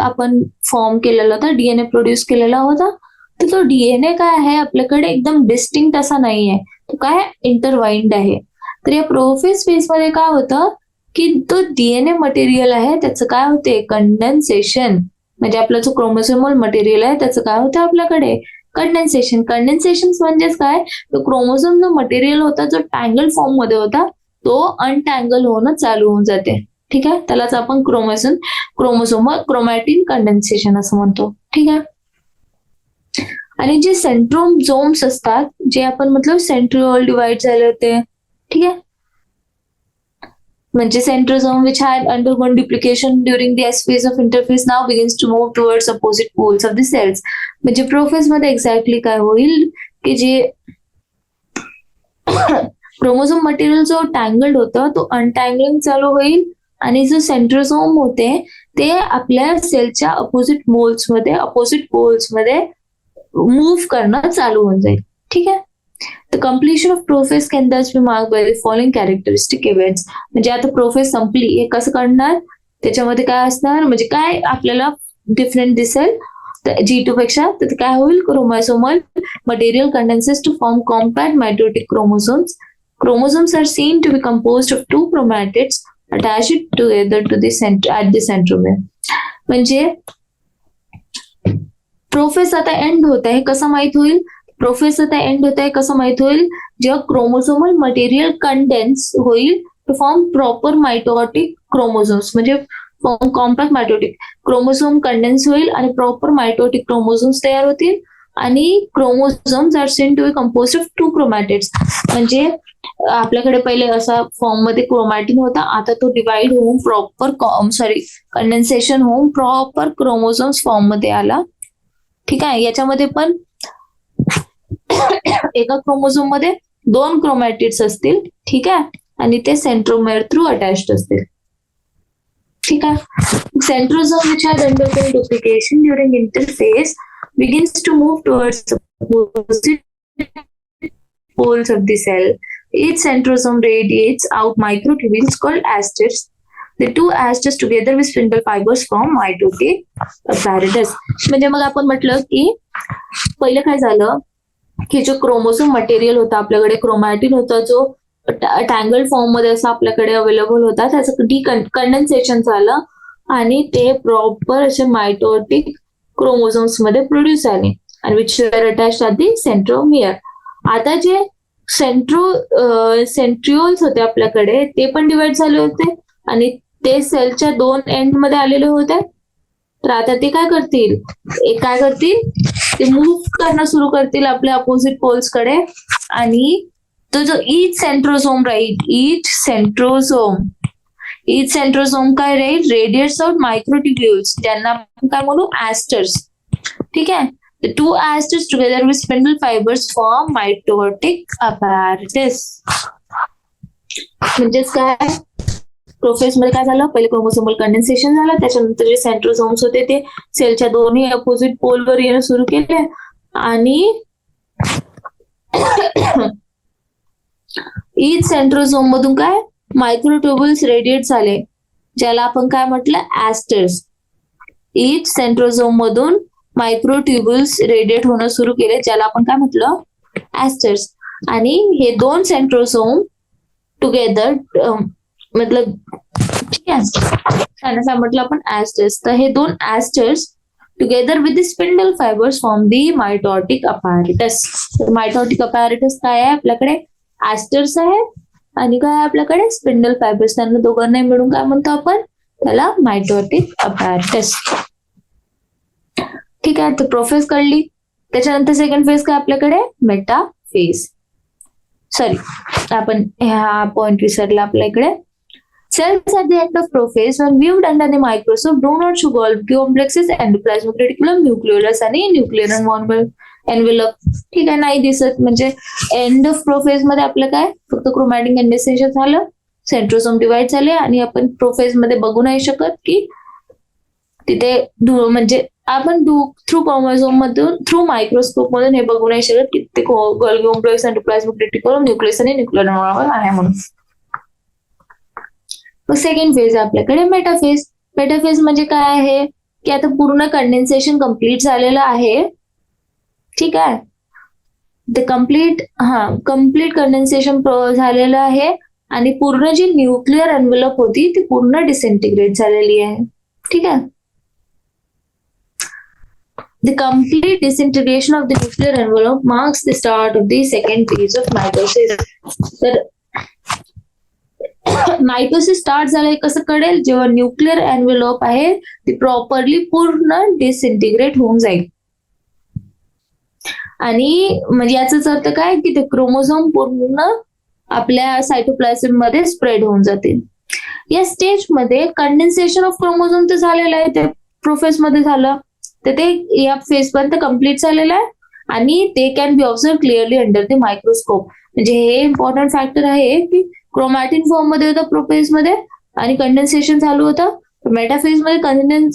आपण फॉर्म केलेला होता, डीएनए प्रोड्यूस केलेला होता, तर तो डीएनए काय आहे आपल्याकडे एकदम डिस्टिंक्ट असा नाही आहे, तो काय इंटरवाइंड आहे. तर या प्रोफेज फेज मध्ये काय होतं की तो डीएनए मटेरियल आहे त्याचं काय होते कंडेन्सेशन. म्हणजे आपला जो क्रोमोसोमल मटेरियल आहे त्याचं काय होतं आपल्याकडे कंडेन्सेशन. कंडेन्सेशन म्हणजेच काय, तो क्रोमोसोम जो मटेरियल होता जो टँगल फॉर्म मध्ये होता तो अनटँगल होणं चालू होऊन जाते. ठीक आहे, त्यालाच आपण क्रोमोसोमल क्रोमॅटिन कंडेन्सेशन असं म्हणतो. ठीक आहे, आणि जे सेंट्रोझोम्स असतात जे आपण मतलब सेंट्रिओल डिवाइड झाले होते. ठीक आहे, म्हणजे centrosome which had undergone duplication during the S phase of interphase now begins to move towards opposite poles of the cells. म्हणजे प्रोफेज मध्ये एक्झॅक्टली काय होईल की जे क्रोमोझोम मटेरियल जो टँगल्ड होता तो अनटँगलिंग चालू होईल आणि जो सेंट्रोझोम होते ते आपल्या सेलच्या अपोजिट पोल्स मध्ये मूव्ह करणं चालू होऊन जाईल. ठीक आहे, The completion of prophase can thus be marked by the following characteristic events. म्हणजे आता प्रोफेज संपली हे कसं करणार, त्याच्यामध्ये काय असणार म्हणजे काय आपल्याला डिफरंट दिसेल G2 पेक्षा, तर काय होईल chromosomal material condenses to form compact mitotic chromosomes. Chromosomes are seen to be composed of 2 chromatids attached together to the center at the centromere. म्हणजे प्रोफेज आता एंड होत आहे कसं माहित होईल, प्रोफेस आता एंड होत आहे कसं माहित होईल, जेव्हा क्रोमोसोमल मटेरियल कंडेन्स होईल to form proper mitotic chromosomes. म्हणजे कॉम्पॅक्ट मायटोटिक क्रोमोझोम कंडेन्स होईल आणि प्रॉपर मायटोटिक क्रोमोझोम्स तयार होतील आणि chromosomes are seen to be composed of 2 chromatids. म्हणजे आपल्याकडे पहिले असा फॉर्म मध्ये क्रोमॅटिन होता, आता तो डिवाइड होऊन प्रॉपर कंडेन्सेशन होऊन प्रॉपर क्रोमोझोम्स फॉर्म मध्ये आला. ठीक आहे, याच्यामध्ये पण एका क्रोमोझोम मध्ये 2 क्रोमॅटिड्स असतील. ठीक आहे, आणि ते सेंट्रोमेअर थ्रू अटॅच्ड असतील. ठीक आहे, सेंट्रोझोम which had undergone duplication during interphase begins to move towards the opposite poles of the cell. Each centrosome radiates out microtubules called asterids. The 2 asterids together with spindle fibers form mitotic apparatus. म्हणजे मग आपण म्हटलं की पहिलं काय झालं की जो क्रोमोसोम मटेरियल होता आपल्याकडे, क्रोमॅटिन होता जो टँगल फॉर्म मध्ये असं आपल्याकडे अवेलेबल होता, त्याचं कंडेन्सेशन झालं आणि ते प्रॉपर असे मायटोटिक क्रोमोझोम्स मध्ये प्रोड्यूस झाले. and which were attached at the centromere. आता जे सेंट्रिओल्स होते आपल्याकडे ते पण डिवाइड झाले होते आणि ते सेलच्या 2 एंड मध्ये आलेले होते. तर आता ते काय करतील, ते मूव्ह करणं सुरू करतील आपल्या अपोजिट पोल्स कडे. आणि तो जो ईच सेंट्रोझोम काय राहील, रेडिएट्स आउट मायक्रोट्युब्युल्स, ज्यांना आपण काय म्हणू, ऍस्टर्स. ठीक आहे. The two asters together with spindle fibers form mitotic apparatus. म्हणजेच काय, प्रोफेस मध्ये काय झालं, पहिले क्रोमोसोमल कंडेन्सेशन झालं, त्याच्यानंतर जे सेंट्रोझोम्स होते ते सेलच्या दोन्ही अपोजिट पोलवर येणं सुरू केले आणि ईच सेंट्रोझोम मधून काय मायक्रोट्युब्युल्स रेडिएट झाले, ज्याला आपण काय म्हटलं, ऍस्टर्स. ईच सेंट्रोझोम मधून मायक्रोट्युब्युल्स रेडिएट होणं सुरू केले, ज्याला आपण काय म्हटलं, ऍस्टर्स. आणि हे 2 सेंट्रोझोम टुगेदर मतलब ठीक आहे, काय म्हटलं आपण, ऍस्टर्स. तर हे 2 asters together with the spindle fibres form the mitotic apparatus. तर मायटॉटिक अपॅरेटस काय आहे आपल्याकडे, ऍस्टर्स आहे आणि काय आहे आपल्याकडे, स्पिंडल फायबर्स. त्यांना दोघांना मिळून काय म्हणतो आपण, त्याला मायटॉटिक अपॅरेटस. ठीक आहे. तर प्रोफेस कळली. त्याच्यानंतर सेकंड फेज काय आपल्याकडे, मेटाफेज. सॉरी, आपण ह्या पॉइंट विसरला आपल्या इकडे. Cells at the end of prophase, when viewed under the microscope, do not show Golgi complexes, endoplasmic reticulum, nucleolus आणि nuclear envelope. ठीक आहे, नाही दिसत. म्हणजे एंड ऑफ प्रोफेज मध्ये आपलं काय, फक्त क्रोमॅटिक कंडेन्सेशन झालं, सेंट्रोसोम डिवाइड झाले आणि आपण प्रोफेज मध्ये बघू नाही शकत की तिथे म्हणजे आपण थ्रू क्रोमोझोम मधून, थ्रू मायक्रोस्कोप मधून हे बघू नाही शकत की ते Golgi complex, endoplasmic reticulum, nucleus आणि न्यूक्लियर एन्व्हलप आहे म्हणून. सेकंड फेज आहे आपल्याकडे मेटाफेज. मेटाफेज म्हणजे काय आहे की आता पूर्ण कंडेन्सेशन कम्प्लीट झालेलं आहे. ठीक आहे. ते कम्प्लीट कंडेन्सेशन झालेलं आहे आणि पूर्ण जी न्यूक्लियर एन्व्हलप होती ती पूर्ण डिसइंटिग्रेट झालेली आहे. ठीक आहे. The complete disintegration of the nuclear envelope marks the start of the second phase of mitosis. तर मायटोसिस स्टार्ट झालंय कसं कळेल, जेव्हा न्यूक्लियर एन्व्हलप आहे ती प्रॉपरली पूर्ण डिसइंटिग्रेट होऊन जाईल. आणि म्हणजे याचाच अर्थ काय की ते क्रोमोझोम पूर्ण आपल्या सायटोप्लाझम मध्ये स्प्रेड होऊन जातील. या स्टेज मध्ये कंडेन्सेशन ऑफ क्रोमोझोम तर झालेलं आहे, ते प्रोफेस मध्ये झालं, तर ते या फेज पर्यंत कम्प्लीट झालेलं आहे आणि ते can be observe clearly under the microscope. म्हणजे हे इम्पॉर्टंट फॅक्टर आहे की क्रोमॅटिन फॉर्म मध्ये होतं प्रोफेज मध्ये आणि कंडेन्सेशन चालू होतं. मेटाफेज मध्ये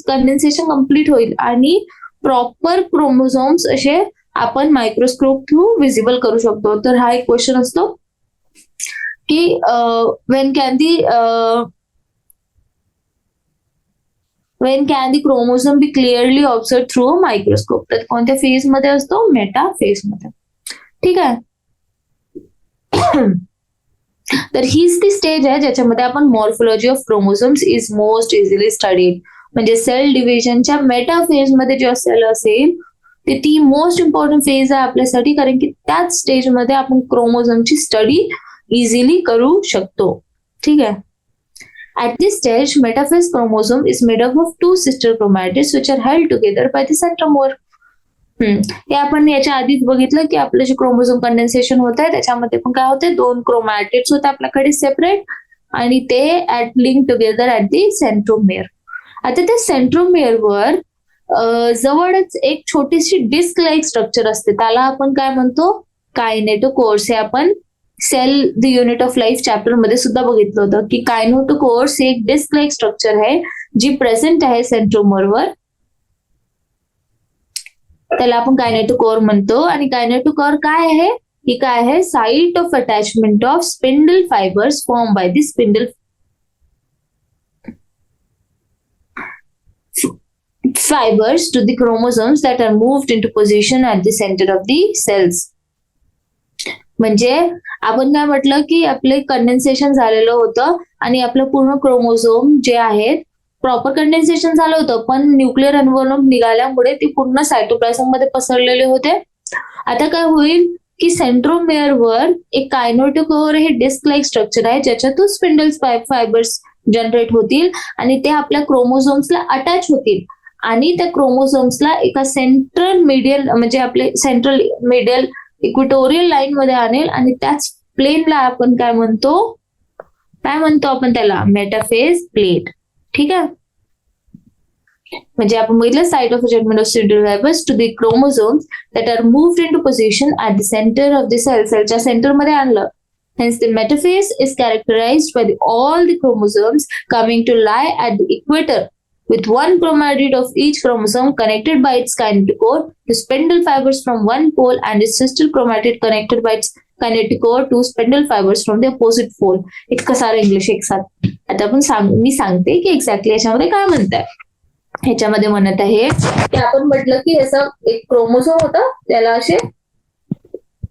कंडेन्सेशन कम्प्लीट होईल आणि प्रॉपर क्रोमोझोम्स असे आपण मायक्रोस्कोप थ्रू विजिबल करू शकतो. तर हा एक क्वेश्चन असतो की when can the chromosome be clearly observed through a microscope. तर कोणत्या फेज मध्ये असतो, मेटा फेज मध्ये. ठीक आहे. तर हीच ती स्टेज आहे ज्याच्यामध्ये आपण morphology of chromosomes is most easily studied. म्हणजे सेल डिव्हिजनच्या मेटा फेज मध्ये जे सेल असेल ते ती मोस्ट इम्पॉर्टंट फेज आहे आपल्यासाठी, कारण की त्याच स्टेज मध्ये आपण क्रोमोझोमची स्टडी इझिली करू शकतो. ठीक आहे. At this stage, metaphase chromosome is made up of 2 sister chromatids which are held together by the centromere. हे आपण याच्या आधीच बघितलं की आपलं जे क्रोमोझोम कंडेन्सेशन होत आहे त्याच्यामध्ये पण काय होते, 2 क्रोमॅटिड्स होते आपल्याकडे सेपरेट आणि ते link together at the centromere. आता त्या सेंट्रोमेअरवर जवळच एक छोटीशी डिस्क लाईक स्ट्रक्चर असते, त्याला आपण काय म्हणतो, कायनेटोकोर्स. हे आपण cell the unit of life chapter मध्ये सुद्धा बघितलं होतं की कायनेटोकोर्स हे एक डिस्क लाईक स्ट्रक्चर आहे जी प्रेझेंट आहे सेंट्रोमरवर. त्याला आपण कायनेटोकोर म्हणतो. आणि कायनेटोकोर काय आहे, ही काय आहे, site of attachment of spindle fibres form by the spindle fibers to the chromosomes that are moved into position at the center of the cells. म्हणजे आपण काय म्हटलं की आपले कंडेन्सेशन झालेलं होतं आणि आपलं पूर्ण क्रोमोझोम जे आहेत प्रॉपर कंडेन्सेशन झालं होतं, पण न्यूक्लिअर एन्व्हॉल्वमेंट निघाल्यामुळे ते पूर्ण सायटोप्लाझम मध्ये पसरलेले होते. आता काय होईल की सेंट्रोमेअरवर एक कायनेटोकोर हे डिस्क लाईक स्ट्रक्चर आहे, ज्याच्यातून स्पिंडल फायबर्स जनरेट होतील आणि ते आपल्या क्रोमोझोम्सला अटॅच होतील आणि त्या क्रोमोझोम्सला एका सेंट्रल मीडियल म्हणजे आपले सेंट्रल मीडियल इक्विटोरियल लाईन मध्ये आणेल आणि त्याच प्लेनला आपण काय म्हणतो आपण त्याला मेटाफेज प्लेट. ठीक आहे, म्हणजे आपण बघितलं site of attachment of spindle fibres to the chromosomes that are moved into position at the centre of the सेलच्या सेंटर मध्ये आणलं. Hence, the metaphase is characterized by all the chromosomes coming to lie at the equator, with one chromatid of each chromosome connected by its kinetochore to spindle fibers from one pole and its sister chromatid connected by its kinetochore to spindle fibers from the opposite pole. इतकं सारं English एक साथ. आता मी सांगते की exactly याच्यामध्ये काय म्हणताय. ह्याच्यामध्ये म्हणत आहे की आपण म्हटलं की असं एक क्रोमोझोम होता, त्याला असे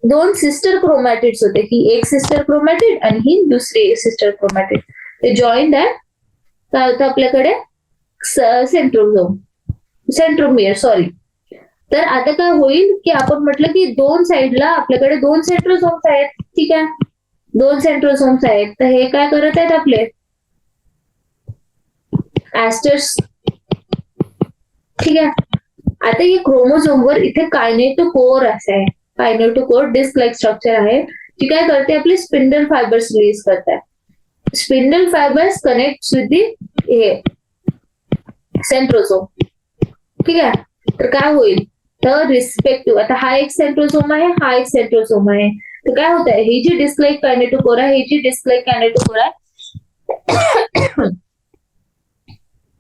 दोन सिस्टर क्रोमॅटिड्स होते, ही एक सिस्टर क्रोमॅटिड आणि ही दुसरी सिस्टर क्रोमॅटिड. ते जॉईंट आहे, काय होतं आपल्याकडे सेंट्रोमियर सॉरी. तर आता काय होईल की आपण म्हटलं की दोन साइडला आपल्याकडे दोन सेंट्रोझोम्स आहेत. ठीक आहे, दोन सेंट्रोझोम्स आहेत, तर हे काय करत आहेत आपले ऍस्टर्स. ठीक आहे, आता हे क्रोमोझोमवर इथे कायनेटोकोर असं आहे, कायनेटोकोर डिस्क लाईक स्ट्रक्चर आहे, जी काय करते आपले स्पिंडल फायबर्स रिलीज करते. Spindle fibres connect with the centrosome. ठीक आहे, तर काय होईल तर रिस्पेक्टिव्ह आता हा एक सेंट्रोझोम आहे, हा एक सेंट्रोझोम आहे, तर काय होत आहे ही जी डिस्क लाईक कायनेटोकोर आहे, ही जी डिस्क लाईक कायनेटोकोर आहे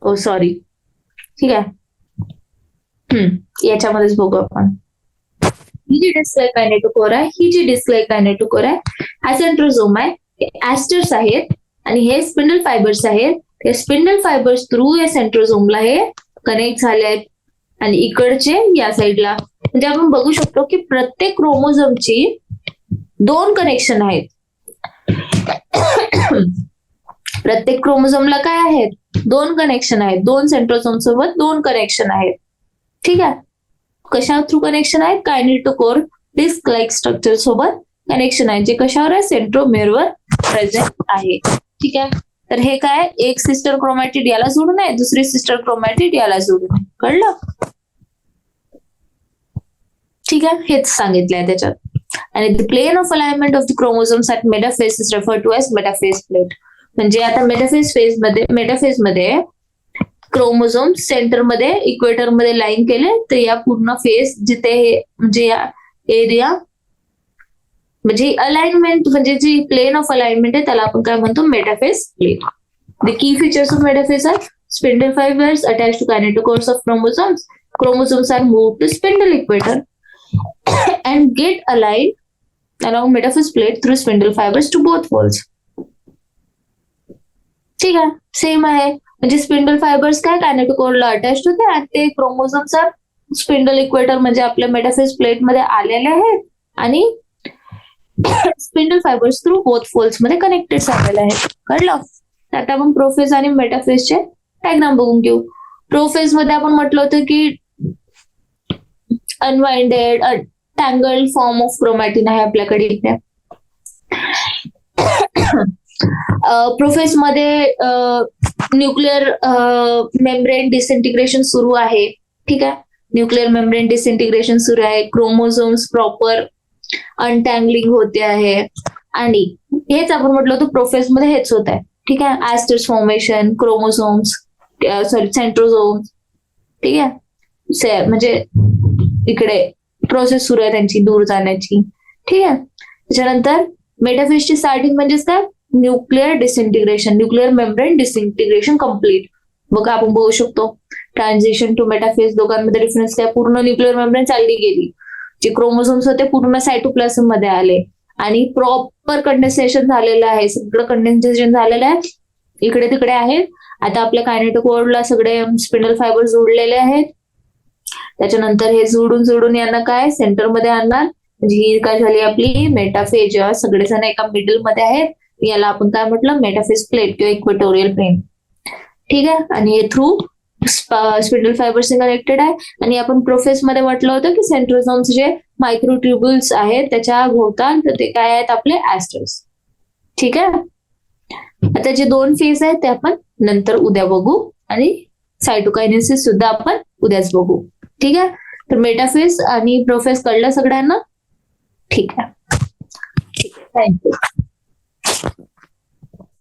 ओ सॉरी. ठीक आहे, याच्यामध्येच बघू आपण. ही जी डिस्क लाईक कायनेटोकोर आहे, ही जी डिस्क लाईक कायनेटोकोर आहे, हा सेंट्रोझोम आहे, हे ऍस्टर्स आहेत आणि हे स्पिंडल फायबर्स आहेत. हे स्पिंडल फायबर्स थ्रू या सेंट्रोझोमला हे कनेक्ट झाले आहेत आणि इकडचे या साईडला. म्हणजे आपण बघू शकतो की प्रत्येक क्रोमोझोमची दोन कनेक्शन आहेत. प्रत्येक क्रोमोझोमला काय आहेत, दोन कनेक्शन आहेत, दोन सेंट्रोझोम सोबत दोन कनेक्शन आहेत. ठीक आहे, कशा थ्रू कनेक्शन आहेत, कायनेटोकोर डिस्क लाईक स्ट्रक्चर सोबत कनेक्शन आहे, जे कशावर आहे सेंट्रोमेअरवर प्रेझेंट आहे. ठीक आहे, तर हे काय एक सिस्टर क्रोमॅटिड याला जोडून आहे, दुसरी सिस्टर क्रोमॅटिड याला जोडून आहे. कळलं. ठीक आहे, हेच सांगितलंय त्याच्यात. आणि the plane of alignment of the chromosomes at metaphase is referred to as metaphase plate. म्हणजे आता मेटाफेज मध्ये क्रोमोझोम सेंटर मध्ये इक्वेटर मध्ये लाईन केले, तर या पूर्ण फेज जिथे हे म्हणजे या एरिया म्हणजे अलाइनमेंट म्हणजे जी प्लेन ऑफ अलाइनमेंट आहे त्याला आपण काय म्हणतो metaphase plate. The key features of metaphase are spindle fibres attach to kinetochores of chromosomes. Chromosomes are moved to spindle equator and get aligned along metaphase plate through spindle fibers to both poles. ठीक आहे, same आहे. म्हणजे spindle fibres काय कायनेटोकोरला attach होते आणि ते chromosomes spindle equator म्हणजे आपल्या मेटाफेज प्लेट मध्ये आलेले आहेत आणि spindle fibres through both poles मध्ये कनेक्टेड झालेले आहेत. कळलं. आता आपण प्रोफेज आणि मेटाफेजचे डायग्राम बघून घेऊ. प्रोफेज मध्ये आपण म्हटलं होतं की अनवाइंडेड टँगल्ड फॉर्म ऑफ क्रोमॅटिन आहे आपल्याकडे इथे. प्रोफेज मध्ये न्यूक्लिअर मेम्ब्रेन डिसइंटिग्रेशन सुरू आहे. ठीक आहे, न्यूक्लिअर मेम्ब्रेन डिसइंटिग्रेशन सुरू आहे, क्रोमोझोम्स प्रॉपर अनटँगलिंग होते आहे आणि हेच आपण म्हटलं होतं प्रोफेज मध्ये हेच होत आहे. ठीक आहे, ऍस्टर्स फॉर्मेशन, क्रोमोझोम्स सेंट्रोझोम्स. ठीक आहे, म्हणजे इकडे प्रोसेस सुरू आहे त्यांची दूर जाण्याची. ठीक आहे, त्याच्यानंतर मेटाफेजची स्टार्टिंग म्हणजेच काय न्यूक्लिअर डिसइंटिग्रेशन, न्यूक्लिअर मेम्ब्रेन डिसइंटिग्रेशन कम्प्लीट. बघा आपण बघू शकतो ट्रान्झिशन टू मेटाफेज दोघांमध्ये डिफरन्स काय, पूर्ण न्यूक्लिअर मेम्ब्रेन चालली गेली, जे क्रोमोझोम्स होते पूर्ण सायटोप्लाझम मध्ये आले आणि प्रॉपर कंडेन्सेशन झालेलं आहे, सगळं कंडेन्सेशन झालेलं आहे, इकडे तिकडे आहेत. आता आपल्या कायनेटोकोरला सगळे स्पिंडल फायबर जोडलेले आहेत. त्याच्यानंतर हे जोडून यांना काय सेंटरमध्ये आणणार, म्हणजे ही काय झाली आपली मेटाफेज. सगळेजण एका मिडल मध्ये आहेत, याला आपण काय म्हटलं मेटाफेज प्लेट किंवा इक्वेटोरियल प्लेन. ठीक आहे, आणि हे थ्रू स्पिंडल फायबर्सने कनेक्टेड आहे. आणि आपण प्रोफेस मध्ये म्हटलं होतं की सेंट्रोझोम्स जे मायक्रोट्युब्युल्स आहेत त्याच्या भोवताल, तर ते काय आहेत आपले ऍस्ट्रस. ठीक आहे, आता जे 2 फेज आहेत ते आपण नंतर उद्या बघू, आणि सायटोकायनेसिस सुद्धा आपण उद्याच बघू. ठीक आहे, तर मेटाफेज आणि प्रोफेस कळलं सगळ्यांना? ठीक आहे, थँक्यू.